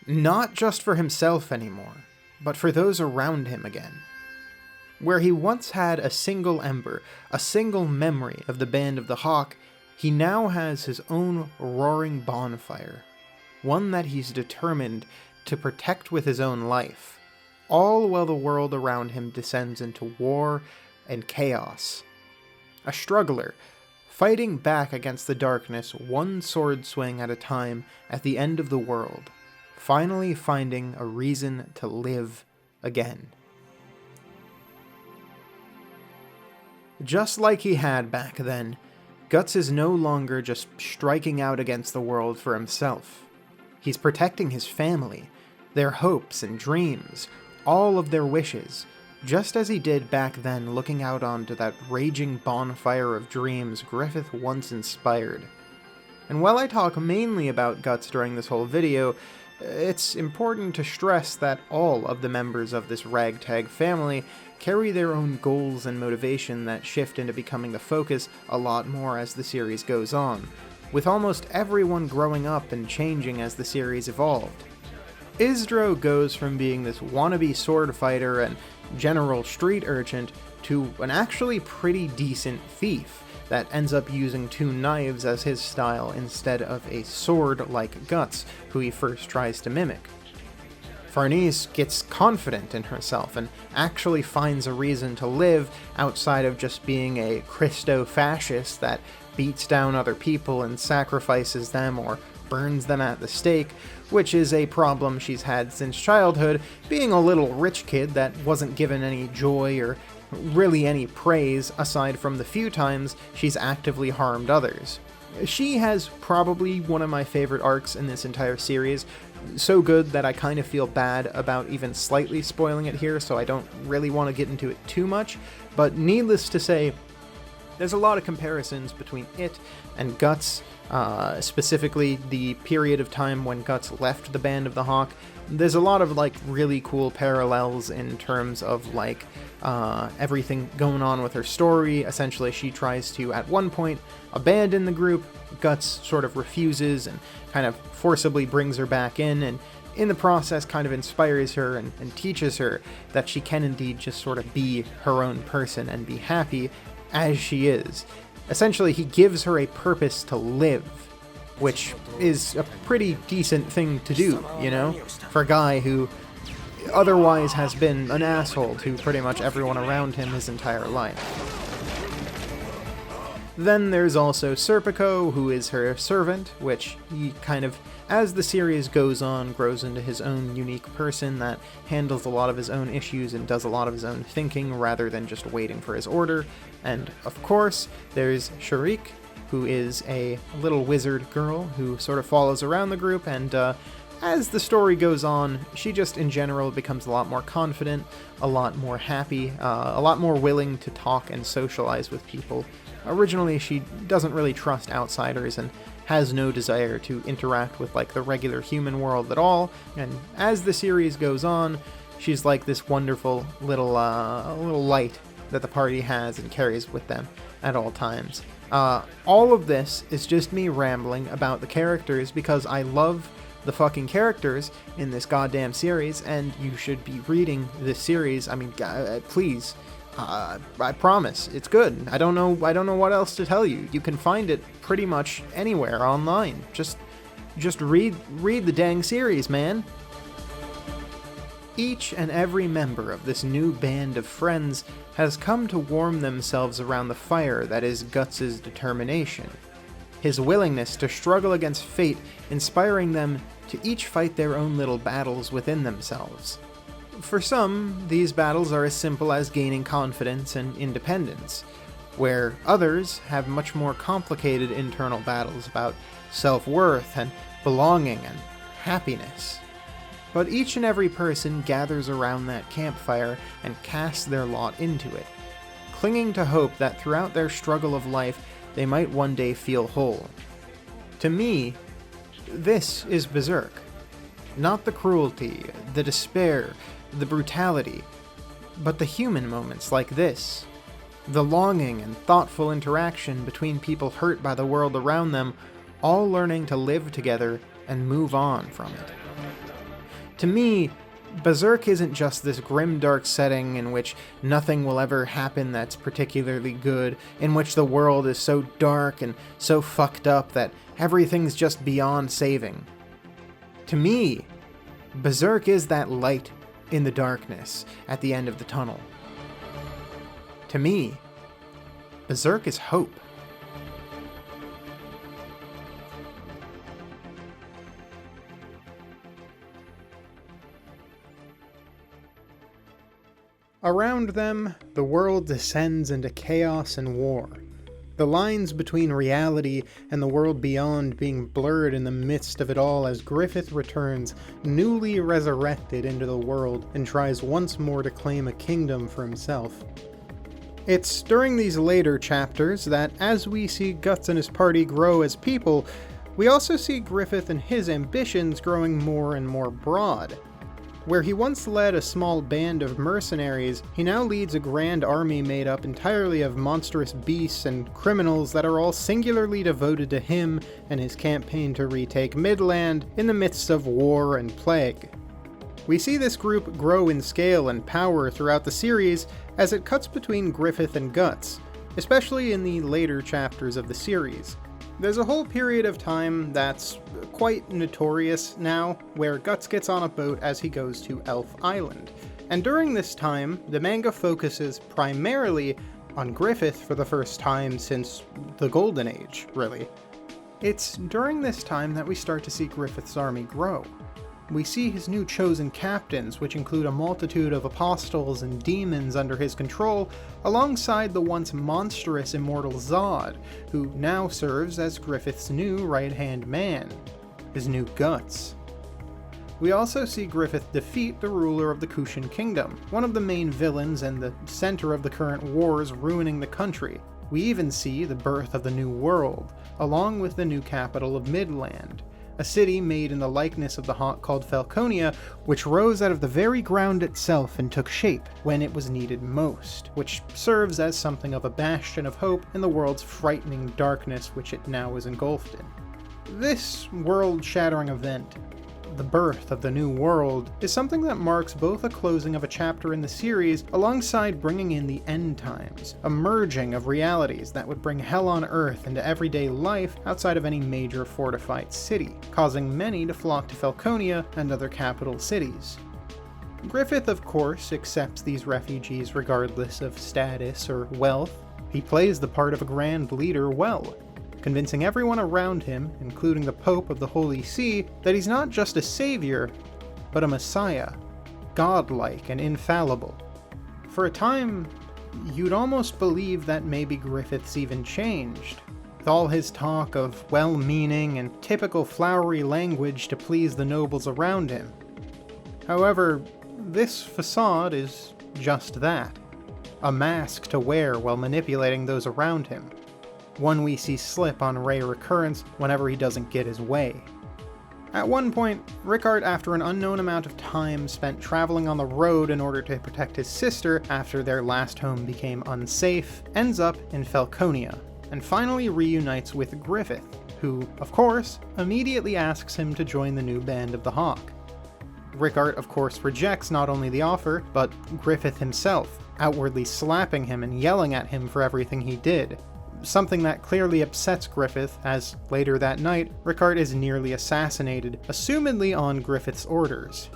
not just for himself anymore, but for those around him again. Where he once had a single ember, a single memory of the Band of the Hawk, he now has his own roaring bonfire, one that he's determined to protect with his own life, all while the world around him descends into war and chaos. A struggler, fighting back against the darkness one sword swing at a time at the end of the world, finally finding a reason to live again. Just like he had back then, Guts is no longer just striking out against the world for himself. He's protecting his family, their hopes and dreams, all of their wishes, just as he did back then looking out onto that raging bonfire of dreams Griffith once inspired. And while I talk mainly about Guts during this whole video, it's important to stress that all of the members of this ragtag family carry their own goals and motivation that shift into becoming the focus a lot more as the series goes on, with almost everyone growing up and changing as the series evolved. Isdro goes from being this wannabe sword fighter and general street urchin to an actually pretty decent thief that ends up using 2 knives as his style instead of a sword like Guts, who he first tries to mimic. Farnese gets confident in herself and actually finds a reason to live outside of just being a Christo-fascist that beats down other people and sacrifices them or burns them at the stake, which is a problem she's had since childhood, being a little rich kid that wasn't given any joy or really any praise aside from the few times she's actively harmed others. She has probably one of my favorite arcs in this entire series, so good that I kind of feel bad about even slightly spoiling it here, so I don't really want to get into it too much, but needless to say, There's a lot of comparisons between it and Guts, specifically the period of time when Guts left the Band of the Hawk. There's a lot of like really cool parallels in terms of like everything going on with her story. Essentially, she tries to, at one point, abandon the group. Guts sort of refuses and kind of forcibly brings her back in, and in the process kind of inspires her and teaches her that she can indeed just sort of be her own person and be happy as she is. Essentially, he gives her a purpose to live, which is a pretty decent thing to do, you know, for a guy who otherwise has been an asshole to pretty much everyone around him his entire life. Then there's also Serpico, who is her servant, which he kind of, as the series goes on, grows into his own unique person that handles a lot of his own issues and does a lot of his own thinking rather than just waiting for his order. And of course, there's Sharik, who is a little wizard girl who sort of follows around the group, and as the story goes on, she just in general becomes a lot more confident, a lot more happy, a lot more willing to talk and socialize with people. Originally, she doesn't really trust outsiders and has no desire to interact with like the regular human world at all, and as the series goes on, she's like this wonderful little light that the party has and carries with them at all times. All of this is just me rambling about the characters because I love the fucking characters in this goddamn series, and you should be reading this series. I mean, please. I promise, it's good. I don't know what else to tell you. You can find it pretty much anywhere online. Just read the dang series, man. Each and every member of this new band of friends has come to warm themselves around the fire that is Guts' determination. His willingness to struggle against fate, inspiring them to each fight their own little battles within themselves. For some, these battles are as simple as gaining confidence and independence, where others have much more complicated internal battles about self-worth and belonging and happiness. But each and every person gathers around that campfire and casts their lot into it, clinging to hope that throughout their struggle of life, they might one day feel whole. To me, this is Berserk. Not the cruelty, the despair, the brutality, but the human moments like this. The longing and thoughtful interaction between people hurt by the world around them, all learning to live together and move on from it. To me, Berserk isn't just this grim dark setting in which nothing will ever happen that's particularly good, in which the world is so dark and so fucked up that everything's just beyond saving. To me, Berserk is that light in the darkness at the end of the tunnel. To me, Berserk is hope. Around them, the world descends into chaos and war. The lines between reality and the world beyond being blurred in the midst of it all as Griffith returns, newly resurrected into the world, and tries once more to claim a kingdom for himself. It's during these later chapters that, as we see Guts and his party grow as people, we also see Griffith and his ambitions growing more and more broad. Where he once led a small band of mercenaries, he now leads a grand army made up entirely of monstrous beasts and criminals that are all singularly devoted to him and his campaign to retake Midland in the midst of war and plague. We see this group grow in scale and power throughout the series as it cuts between Griffith and Guts, especially in the later chapters of the series. There's a whole period of time that's quite notorious now, where Guts gets on a boat as he goes to Elf Island. And during this time, the manga focuses primarily on Griffith for the first time since the Golden Age, really. It's during this time that we start to see Griffith's army grow. We see his new chosen captains, which include a multitude of apostles and demons under his control, alongside the once monstrous immortal Zod, who now serves as Griffith's new right-hand man, his new Guts. We also see Griffith defeat the ruler of the Kushin Kingdom, one of the main villains and the center of the current wars ruining the country. We even see the birth of the New World, along with the new capital of Midland, a city made in the likeness of the hawk called Falconia, which rose out of the very ground itself and took shape when it was needed most, which serves as something of a bastion of hope in the world's frightening darkness which it now is engulfed in. This world-shattering event, the birth of the New World, is something that marks both a closing of a chapter in the series alongside bringing in the end times, a merging of realities that would bring hell on earth into everyday life outside of any major fortified city, causing many to flock to Falconia and other capital cities. Griffith, of course, accepts these refugees regardless of status or wealth. He plays the part of a grand leader well, convincing everyone around him, including the Pope of the Holy See, that he's not just a savior, but a messiah, godlike and infallible. For a time, you'd almost believe that maybe Griffith's even changed, with all his talk of well-meaning and typical flowery language to please the nobles around him. However, this facade is just that, a mask to wear while manipulating those around him. One we see slip on rare occurrence whenever he doesn't get his way. At one point, Rickard, after an unknown amount of time spent traveling on the road in order to protect his sister after their last home became unsafe, ends up in Falconia, and finally reunites with Griffith, who, of course, immediately asks him to join the new band of the Hawk. Rickard, of course, rejects not only the offer, but Griffith himself, outwardly slapping him and yelling at him for everything he did. Something that clearly upsets Griffith, as later that night, Rickard is nearly assassinated, assumedly on Griffith's orders.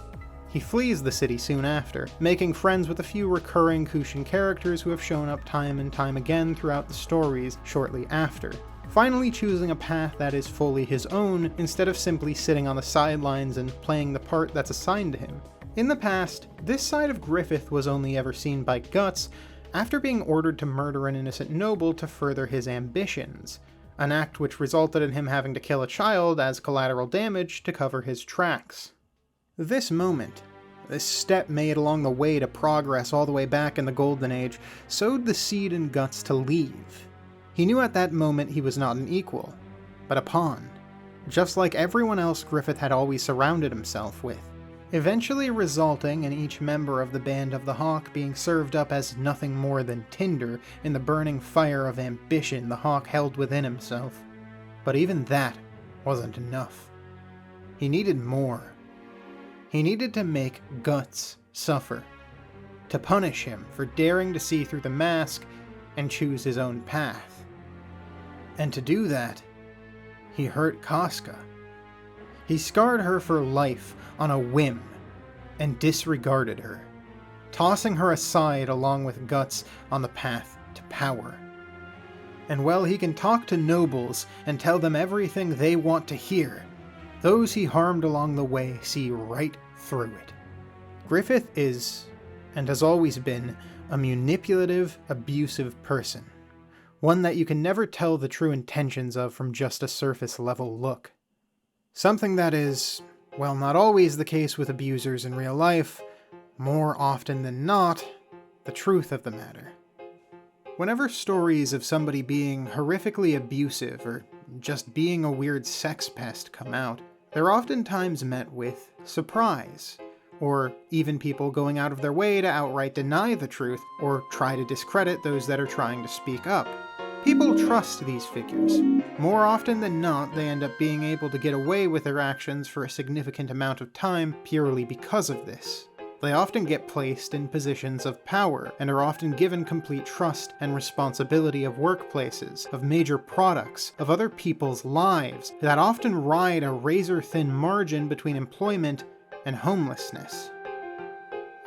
He flees the city soon after, making friends with a few recurring Kushin characters who have shown up time and time again throughout the stories shortly after, finally choosing a path that is fully his own instead of simply sitting on the sidelines and playing the part that's assigned to him. In the past, this side of Griffith was only ever seen by Guts after being ordered to murder an innocent noble to further his ambitions, an act which resulted in him having to kill a child as collateral damage to cover his tracks. This moment, this step made along the way to progress all the way back in the Golden Age, sowed the seed in Guts to leave. He knew at that moment he was not an equal, but a pawn, just like everyone else Griffith had always surrounded himself with, eventually resulting in each member of the Band of the Hawk being served up as nothing more than tinder in the burning fire of ambition the Hawk held within himself. But even that wasn't enough. He needed more. He needed to make Guts suffer, to punish him for daring to see through the mask and choose his own path. And to do that, he hurt Casca. He scarred her for life on a whim, and disregarded her, tossing her aside along with Guts on the path to power. And while he can talk to nobles and tell them everything they want to hear, those he harmed along the way see right through it. Griffith is, and has always been, a manipulative, abusive person, one that you can never tell the true intentions of from just a surface-level look. Something that is, well, not always the case with abusers in real life, more often than not, the truth of the matter. Whenever stories of somebody being horrifically abusive or just being a weird sex pest come out, they're oftentimes met with surprise, or even people going out of their way to outright deny the truth or try to discredit those that are trying to speak up. People trust these figures. More often than not, they end up being able to get away with their actions for a significant amount of time purely because of this. They often get placed in positions of power, and are often given complete trust and responsibility of workplaces, of major products, of other people's lives, that often ride a razor-thin margin between employment and homelessness.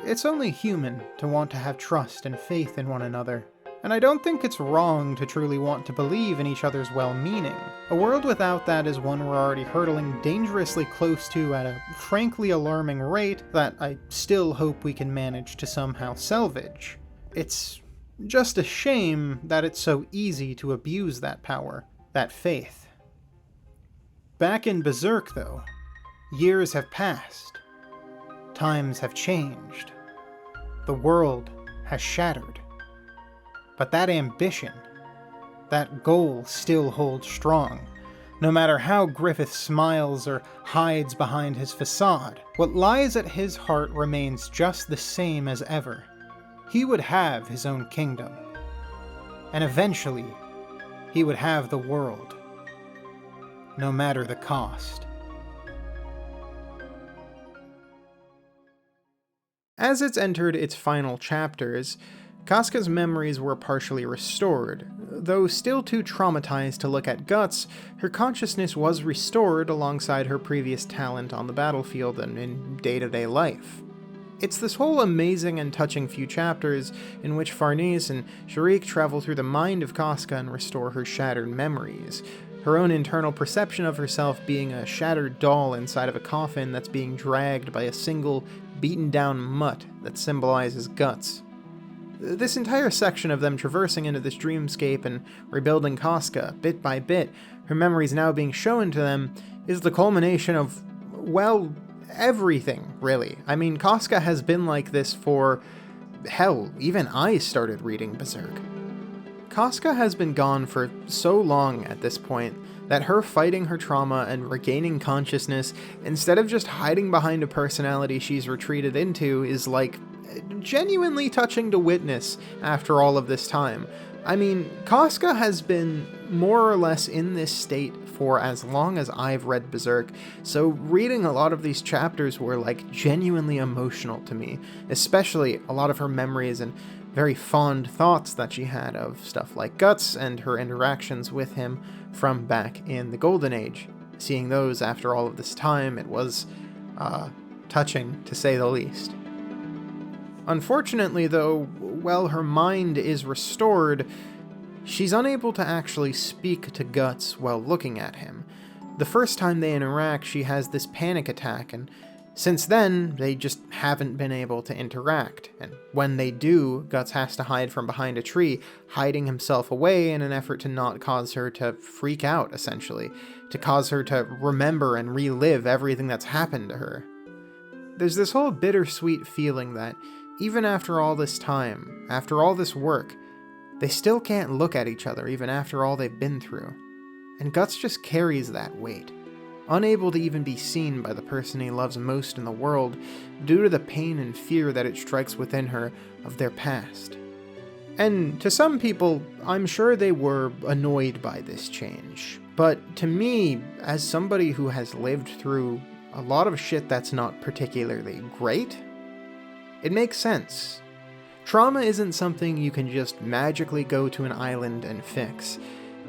It's only human to want to have trust and faith in one another. And I don't think it's wrong to truly want to believe in each other's well-meaning. A world without that is one we're already hurtling dangerously close to at a frankly alarming rate that I still hope we can manage to somehow salvage. It's just a shame that it's so easy to abuse that power, that faith. Back in Berserk, though, years have passed, Times have changed. The world has shattered. But that ambition, that goal still holds strong. No matter how Griffith smiles or hides behind his facade, what lies at his heart remains just the same as ever. He would have his own kingdom. And eventually, he would have the world. No matter the cost. As it's entered its final chapters, Casca's memories were partially restored. Though still too traumatized to look at Guts, her consciousness was restored alongside her previous talent on the battlefield and in day-to-day life. It's this whole amazing and touching few chapters in which Farnese and Sharik travel through the mind of Casca and restore her shattered memories, her own internal perception of herself being a shattered doll inside of a coffin that's being dragged by a single, beaten-down mutt that symbolizes Guts. This entire section of them traversing into this dreamscape and rebuilding Casca, bit by bit, her memories now being shown to them, is the culmination of, well, everything, really. I mean, Casca has been like this for... hell, even I started reading Berserk. Casca has been gone for so long at this point that her fighting her trauma and regaining consciousness, instead of just hiding behind a personality she's retreated into, is like genuinely touching to witness after all of this time. I mean, Casca has been more or less in this state for as long as I've read Berserk, so reading a lot of these chapters were like genuinely emotional to me, especially a lot of her memories and very fond thoughts that she had of stuff like Guts and her interactions with him from back in the Golden Age. Seeing those after all of this time, it was touching to say the least. Unfortunately, though, while her mind is restored, she's unable to actually speak to Guts while looking at him. The first time they interact, she has this panic attack, and since then, they just haven't been able to interact, and when they do, Guts has to hide from behind a tree, hiding himself away in an effort to not cause her to freak out, essentially, to cause her to remember and relive everything that's happened to her. There's this whole bittersweet feeling that, even after all this time, after all this work, they still can't look at each other even after all they've been through. And Guts just carries that weight, unable to even be seen by the person he loves most in the world due to the pain and fear that it strikes within her of their past. And to some people, I'm sure they were annoyed by this change. But to me, as somebody who has lived through a lot of shit that's not particularly great, it makes sense. Trauma isn't something you can just magically go to an island and fix.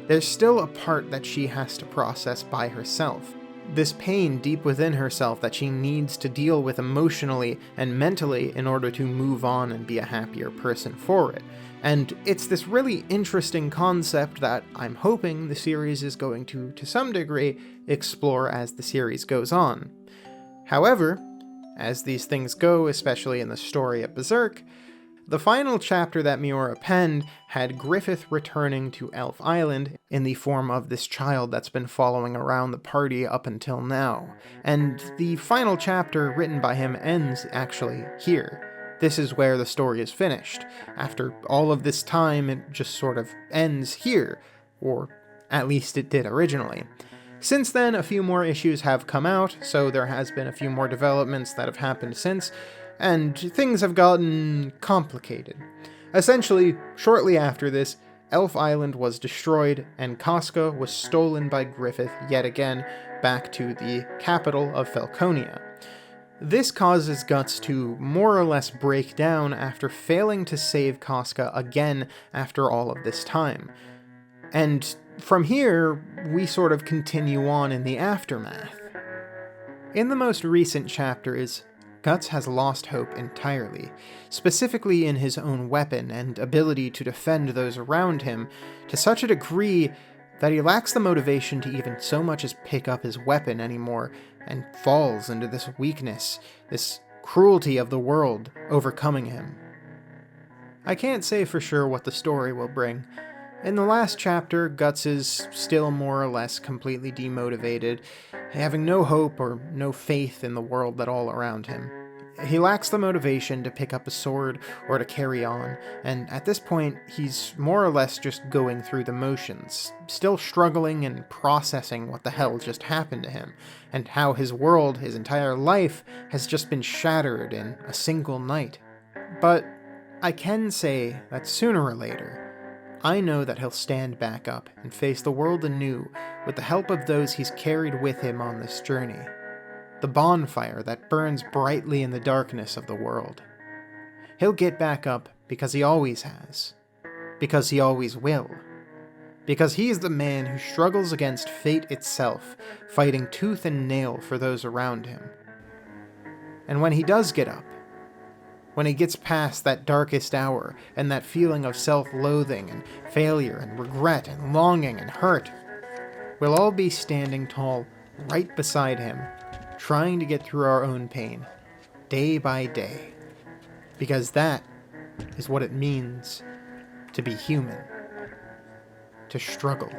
There's still a part that she has to process by herself. This pain deep within herself that she needs to deal with emotionally and mentally in order to move on and be a happier person for it. And it's this really interesting concept that I'm hoping the series is going to some degree, explore as the series goes on. However, as these things go, especially in the story of Berserk, the final chapter that Miura penned had Griffith returning to Elf Island in the form of this child that's been following around the party up until now. And the final chapter written by him ends actually here. This is where the story is finished. After all of this time, it just sort of ends here, or at least it did originally. Since then, a few more issues have come out, so there has been a few more developments that have happened since, and things have gotten complicated. Essentially, shortly after this, Elf Island was destroyed, and Casca was stolen by Griffith yet again back to the capital of Falconia. This causes Guts to more or less break down after failing to save Casca again after all of this time. And from here, we sort of continue on in the aftermath. In the most recent chapters, Guts has lost hope entirely, specifically in his own weapon and ability to defend those around him, to such a degree that he lacks the motivation to even so much as pick up his weapon anymore, and falls into this weakness, this cruelty of the world overcoming him. I can't say for sure what the story will bring. In the last chapter, Guts is still more or less completely demotivated, having no hope or no faith in the world at all around him. He lacks the motivation to pick up a sword or to carry on, and at this point, he's more or less just going through the motions, still struggling and processing what the hell just happened to him, and how his world, his entire life, has just been shattered in a single night. But I can say that sooner or later, I know that he'll stand back up and face the world anew with the help of those he's carried with him on this journey. The bonfire that burns brightly in the darkness of the world. He'll get back up because he always has. Because he always will. Because he's the man who struggles against fate itself, fighting tooth and nail for those around him. And when he does get up, when he gets past that darkest hour and that feeling of self-loathing and failure and regret and longing and hurt, we'll all be standing tall right beside him, trying to get through our own pain, day by day. Because that is what it means to be human. To struggle.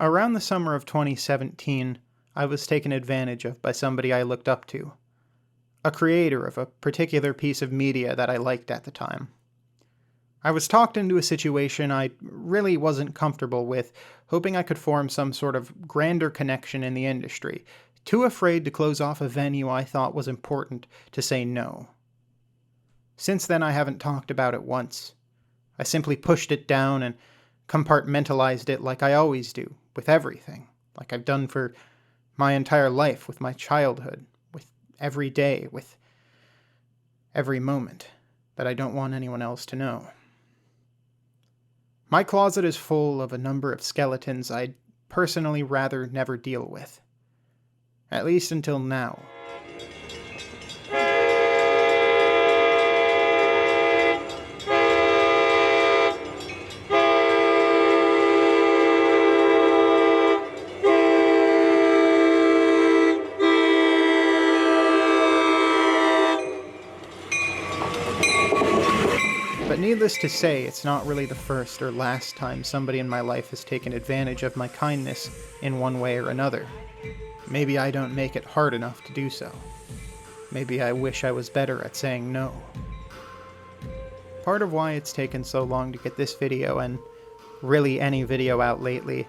Around the summer of 2017, I was taken advantage of by somebody I looked up to. A creator of a particular piece of media that I liked at the time. I was talked into a situation I really wasn't comfortable with, hoping I could form some sort of grander connection in the industry, too afraid to close off a venue I thought was important to say no. Since then I haven't talked about it once. I simply pushed it down and compartmentalized it like I always do, with everything, like I've done for my entire life, with my childhood, with every day, with every moment that I don't want anyone else to know. My closet is full of a number of skeletons I'd personally rather never deal with. At least until now. But needless to say, it's not really the first or last time somebody in my life has taken advantage of my kindness in one way or another. Maybe I don't make it hard enough to do so. Maybe I wish I was better at saying no. Part of why it's taken so long to get this video, and really any video out lately,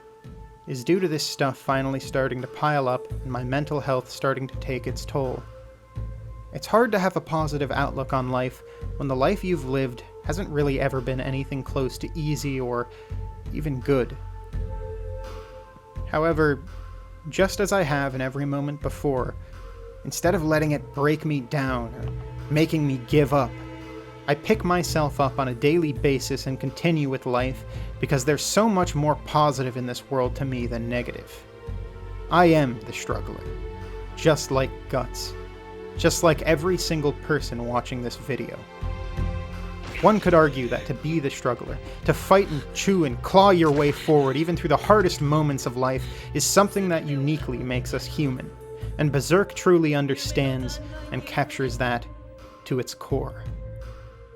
is due to this stuff finally starting to pile up and my mental health starting to take its toll. It's hard to have a positive outlook on life when the life you've lived hasn't really ever been anything close to easy or even good. However, just as I have in every moment before, instead of letting it break me down or making me give up, I pick myself up on a daily basis and continue with life because there's so much more positive in this world to me than negative. I am the struggler, just like Guts, just like every single person watching this video. One could argue that to be the struggler, to fight and chew and claw your way forward even through the hardest moments of life, is something that uniquely makes us human, and Berserk truly understands and captures that to its core.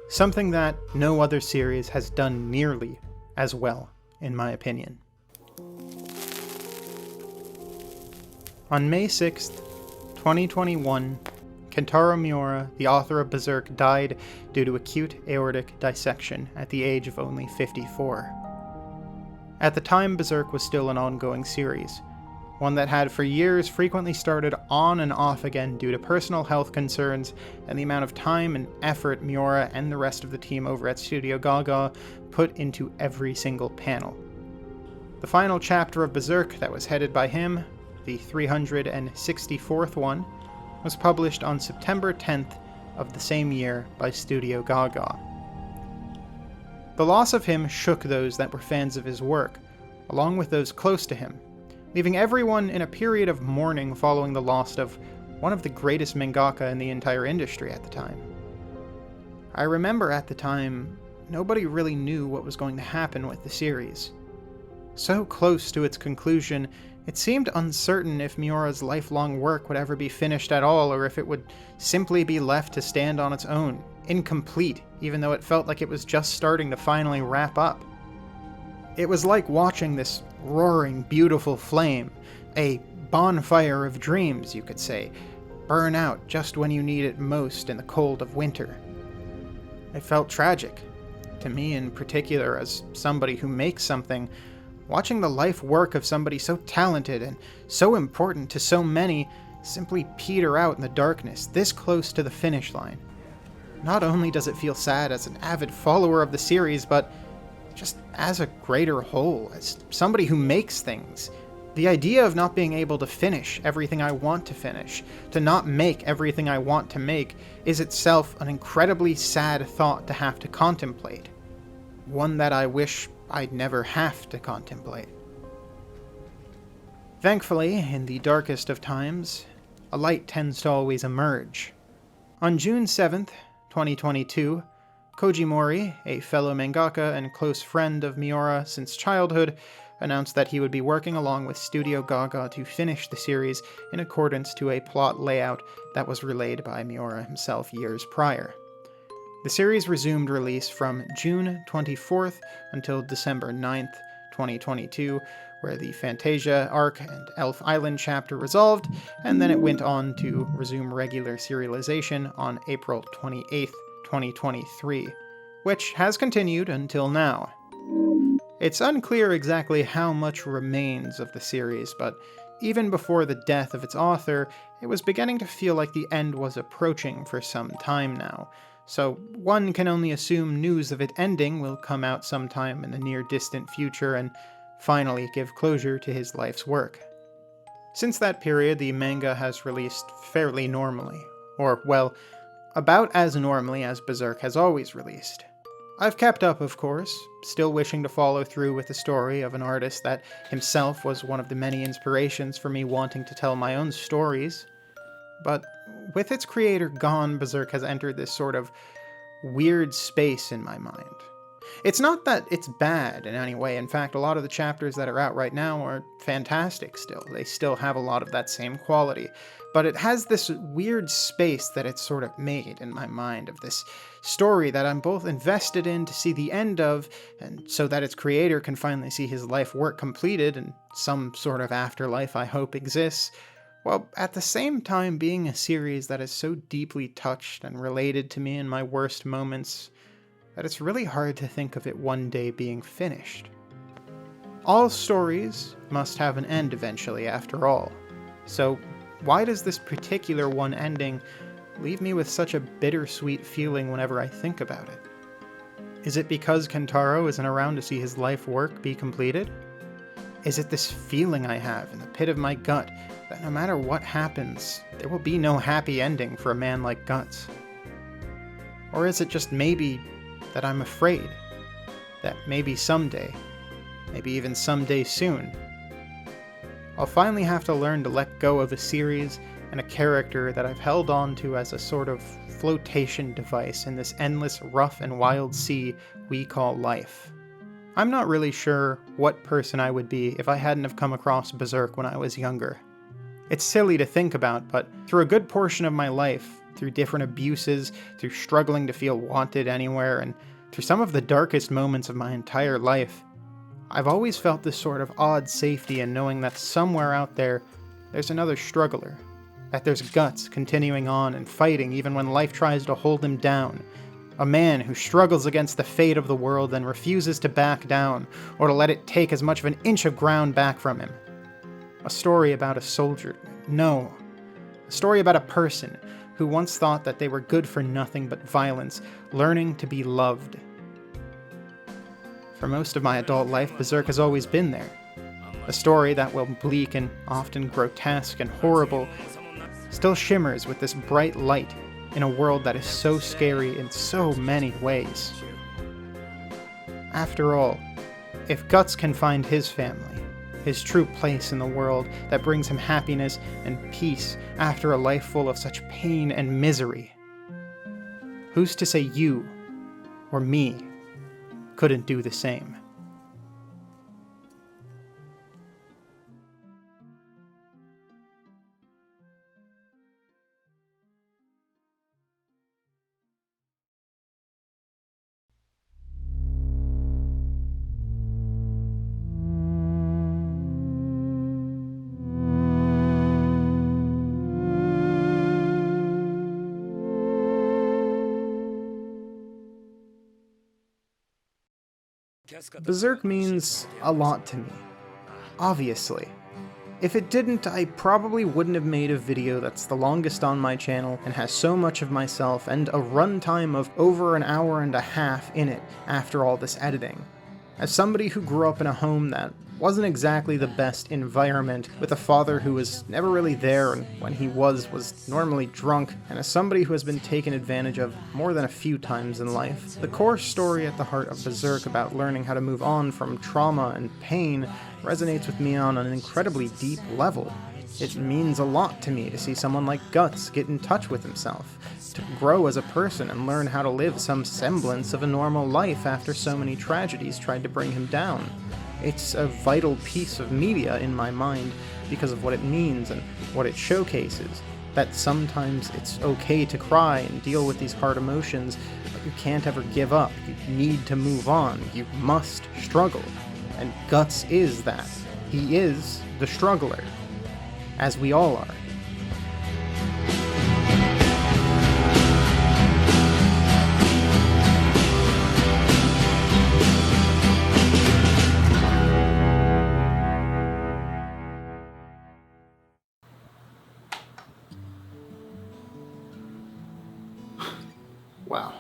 Something that no other series has done nearly as well, in my opinion. On May 6th, 2021, Kentaro Miura, the author of Berserk, died due to acute aortic dissection at the age of only 54. At the time, Berserk was still an ongoing series, one that had for years frequently started on and off again due to personal health concerns and the amount of time and effort Miura and the rest of the team over at Studio Gaga put into every single panel. The final chapter of Berserk that was headed by him, the 364th one, was published on September 10th of the same year by Studio Gaga. The loss of him shook those that were fans of his work, along with those close to him, leaving everyone in a period of mourning following the loss of one of the greatest mangaka in the entire industry at the time. I remember at the time, nobody really knew what was going to happen with the series. So close to its conclusion, it seemed uncertain if Miura's lifelong work would ever be finished at all, or if it would simply be left to stand on its own, incomplete, even though it felt like it was just starting to finally wrap up. It was like watching this roaring, beautiful flame, a bonfire of dreams, you could say, burn out just when you need it most in the cold of winter. It felt tragic, to me in particular, as somebody who makes something. Watching the life work of somebody so talented and so important to so many simply peter out in the darkness this close to the finish line. Not only does it feel sad as an avid follower of the series, but just as a greater whole, as somebody who makes things. The idea of not being able to finish everything I want to finish, to not make everything I want to make, is itself an incredibly sad thought to have to contemplate. One that I wish I'd never have to contemplate. Thankfully, in the darkest of times, a light tends to always emerge. On June 7th, 2022, Koji Mori, a fellow mangaka and close friend of Miura since childhood, announced that he would be working along with Studio Gaga to finish the series in accordance to a plot layout that was relayed by Miura himself years prior. The series resumed release from June 24th until December 9th, 2022, where the Fantasia arc and Elf Island chapter resolved, and then it went on to resume regular serialization on April 28th, 2023, which has continued until now. It's unclear exactly how much remains of the series, but even before the death of its author, it was beginning to feel like the end was approaching for some time now, so one can only assume news of it ending will come out sometime in the near-distant future and finally give closure to his life's work. Since that period, the manga has released fairly normally, or, well, about as normally as Berserk has always released. I've kept up, of course, still wishing to follow through with the story of an artist that himself was one of the many inspirations for me wanting to tell my own stories. But with its creator gone, Berserk has entered this sort of weird space in my mind. It's not that it's bad in any way. In fact, a lot of the chapters that are out right now are fantastic still. They still have a lot of that same quality. But it has this weird space that it's sort of made in my mind of this story that I'm both invested in to see the end of, and so that its creator can finally see his life work completed and some sort of afterlife I hope exists, while at the same time being a series that is so deeply touched and related to me in my worst moments that it's really hard to think of it one day being finished. All stories must have an end eventually, after all. So why does this particular one ending leave me with such a bittersweet feeling whenever I think about it? Is it because Kentaro isn't around to see his life work be completed? Is it this feeling I have in the pit of my gut that no matter what happens, there will be no happy ending for a man like Guts? Or is it just maybe that I'm afraid? That maybe someday, maybe even someday soon, I'll finally have to learn to let go of a series and a character that I've held on to as a sort of flotation device in this endless rough and wild sea we call life. I'm not really sure what person I would be if I hadn't have come across Berserk when I was younger. It's silly to think about, but through a good portion of my life, through different abuses, through struggling to feel wanted anywhere, and through some of the darkest moments of my entire life, I've always felt this sort of odd safety in knowing that somewhere out there, there's another struggler. That there's guts continuing on and fighting even when life tries to hold him down. A man who struggles against the fate of the world and refuses to back down, or to let it take as much of an inch of ground back from him. A story about a soldier. No. A story about a person who once thought that they were good for nothing but violence, learning to be loved. For most of my adult life, Berserk has always been there. A story that, while bleak and often grotesque and horrible, still shimmers with this bright light in a world that is so scary in so many ways. After all, if Guts can find his family, his true place in the world that brings him happiness and peace after a life full of such pain and misery, who's to say you, or me, couldn't do the same? Berserk means a lot to me, obviously. If it didn't, I probably wouldn't have made a video that's the longest on my channel and has so much of myself and a runtime of over an hour and a half in it after all this editing. As somebody who grew up in a home that wasn't exactly the best environment, with a father who was never really there and when he was normally drunk, and as somebody who has been taken advantage of more than a few times in life, the core story at the heart of Berserk about learning how to move on from trauma and pain resonates with me on an incredibly deep level. It means a lot to me to see someone like Guts get in touch with himself, to grow as a person and learn how to live some semblance of a normal life after so many tragedies tried to bring him down. It's a vital piece of media in my mind because of what it means and what it showcases. That sometimes it's okay to cry and deal with these hard emotions, but you can't ever give up. You need to move on. You must struggle. And Guts is that. He is the struggler. As we all are. Wow.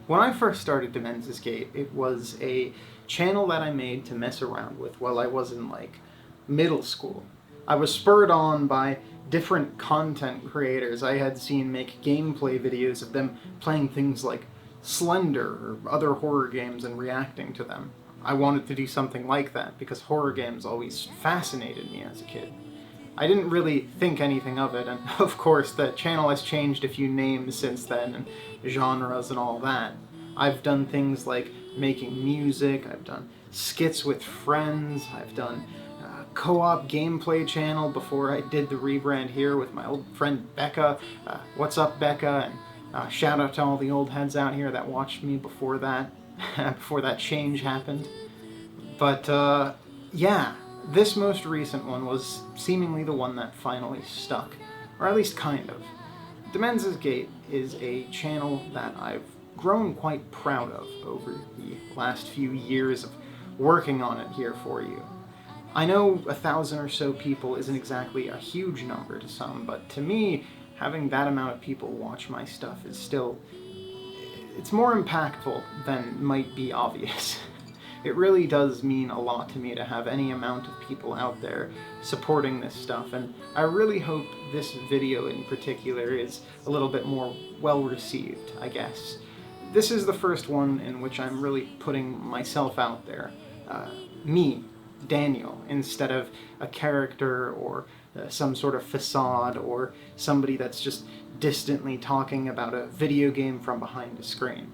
When I first started Demen's Gate, it was a channel that I made to mess around with while I was in, middle school. I was spurred on by different content creators I had seen make gameplay videos of them playing things like Slender or other horror games and reacting to them. I wanted to do something like that because horror games always fascinated me as a kid. I didn't really think anything of it, and of course the channel has changed a few names since then, and genres and all that. I've done things like making music, I've done skits with friends, I've done a co-op gameplay channel before I did the rebrand here with my old friend Becca. What's up, Becca? And shout out to all the old heads out here that watched me before that, before that change happened. But yeah. This most recent one was seemingly the one that finally stuck, or at least kind of. Demen's Gate is a channel that I've grown quite proud of over the last few years of working on it here for you. I know 1,000 or so people isn't exactly a huge number to some, but to me, having that amount of people watch my stuff is still... it's more impactful than might be obvious. It really does mean a lot to me to have any amount of people out there supporting this stuff, and I really hope this video in particular is a little bit more well received, I guess. This is the first one in which I'm really putting myself out there. Me, Daniel, instead of a character or some sort of facade or somebody that's just distantly talking about a video game from behind a screen.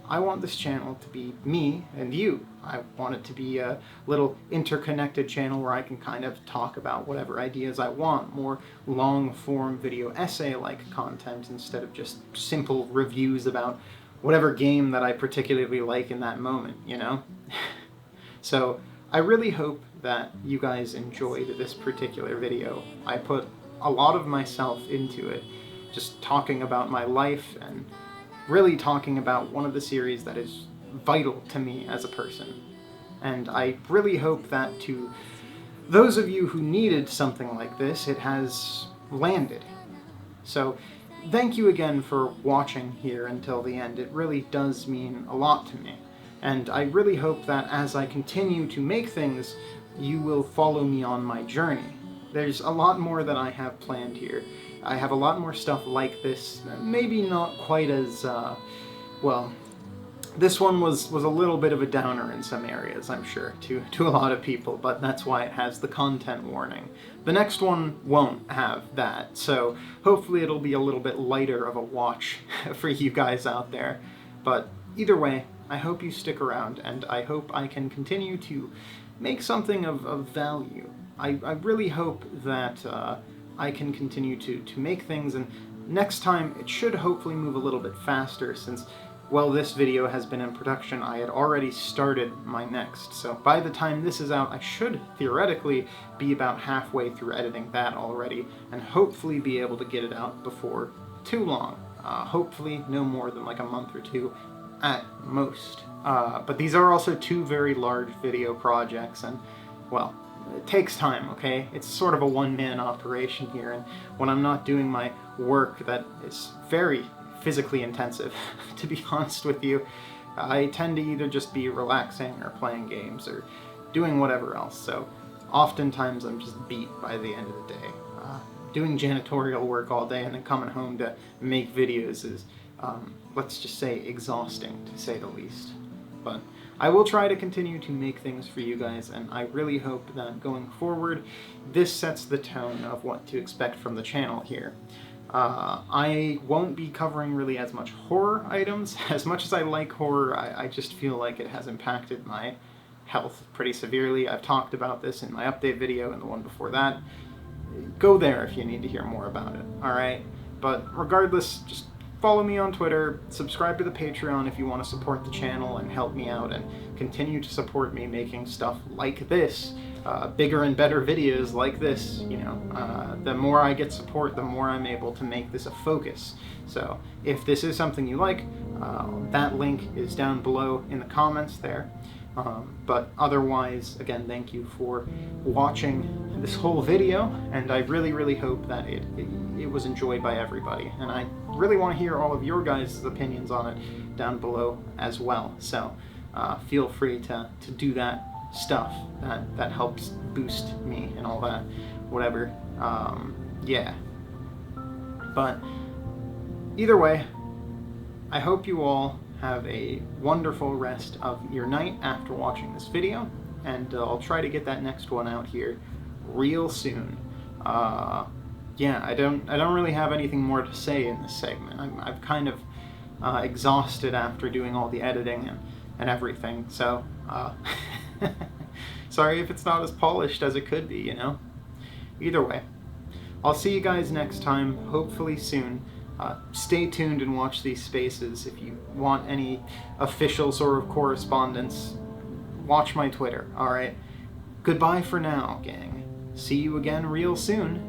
I want this channel to be me and you. I want it to be a little interconnected channel where I can kind of talk about whatever ideas I want, more long-form video essay-like content instead of just simple reviews about whatever game that I particularly like in that moment, you know? So I really hope that you guys enjoyed this particular video. I put a lot of myself into it, just talking about my life and really talking about one of the series that is vital to me as a person. And I really hope that to those of you who needed something like this, it has landed. So thank you again for watching here until the end. It really does mean a lot to me. And I really hope that as I continue to make things, you will follow me on my journey. There's a lot more that I have planned here. I have a lot more stuff like this, maybe not quite as, well, this one was a little bit of a downer in some areas, I'm sure, to a lot of people, but that's why it has the content warning. The next one won't have that, so hopefully it'll be a little bit lighter of a watch for you guys out there. But either way, I hope you stick around, and I hope I can continue to make something of value. I really hope that I can continue to make things, and next time it should hopefully move a little bit faster since, well, this video has been in production. I had already started my next, so by the time this is out, I should theoretically be about halfway through editing that already, and hopefully be able to get it out before too long. Hopefully no more than like a month or two at most. But these are also two very large video projects, and, well, it takes time, okay? It's sort of a one-man operation here, and when I'm not doing my work that is very physically intensive, to be honest with you, I tend to either just be relaxing or playing games or doing whatever else, so oftentimes I'm just beat by the end of the day. Doing janitorial work all day and then coming home to make videos is, let's just say, exhausting, to say the least. But I will try to continue to make things for you guys, and I really hope that going forward, this sets the tone of what to expect from the channel here. I won't be covering really as much horror items. As much as I like horror, I just feel like it has impacted my health pretty severely. I've talked about this in my update video and the one before that. Go there if you need to hear more about it, alright? But regardless, just follow me on Twitter, subscribe to the Patreon if you want to support the channel and help me out and continue to support me making stuff like this, bigger and better videos like this, you know. The more I get support, the more I'm able to make this a focus. So if this is something you like, that link is down below in the comments there. But otherwise, again, thank you for watching this whole video, and I really, really hope that it was enjoyed by everybody. And I really want to hear all of your guys' opinions on it down below as well. So feel free to do that stuff. That helps boost me and all that, whatever. Yeah. But either way, I hope you all have a wonderful rest of your night after watching this video, and I'll try to get that next one out here real soon. Yeah, I don't really have anything more to say in this segment. I've kind of exhausted after doing all the editing and everything, so sorry if it's not as polished as it could be, you know? Either way, I'll see you guys next time, hopefully soon. Stay tuned and watch these spaces. If you want any official sort of correspondence, watch my Twitter, alright? Goodbye for now, gang. See you again real soon.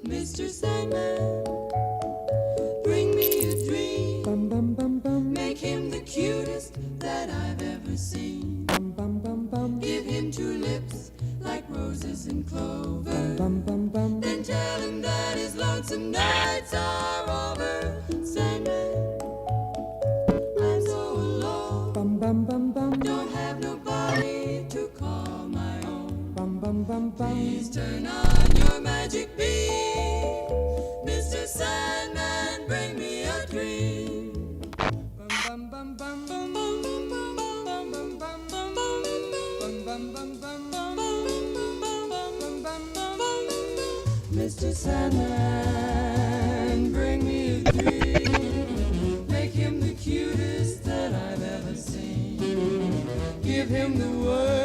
Mr. Sandman, bring me a dream. Make him the cutest that I've ever seen. Give him 2 lips like roses and clover. Then tell him that his lonesome nights are over. Sandman, I'm so alone. Don't have nobody to call my own. Please turn on your magic beam. Mr. Sandman, bring me a dream. Mr. Sandman, bring me a dream. Make him the cutest that I've ever seen. Give him the word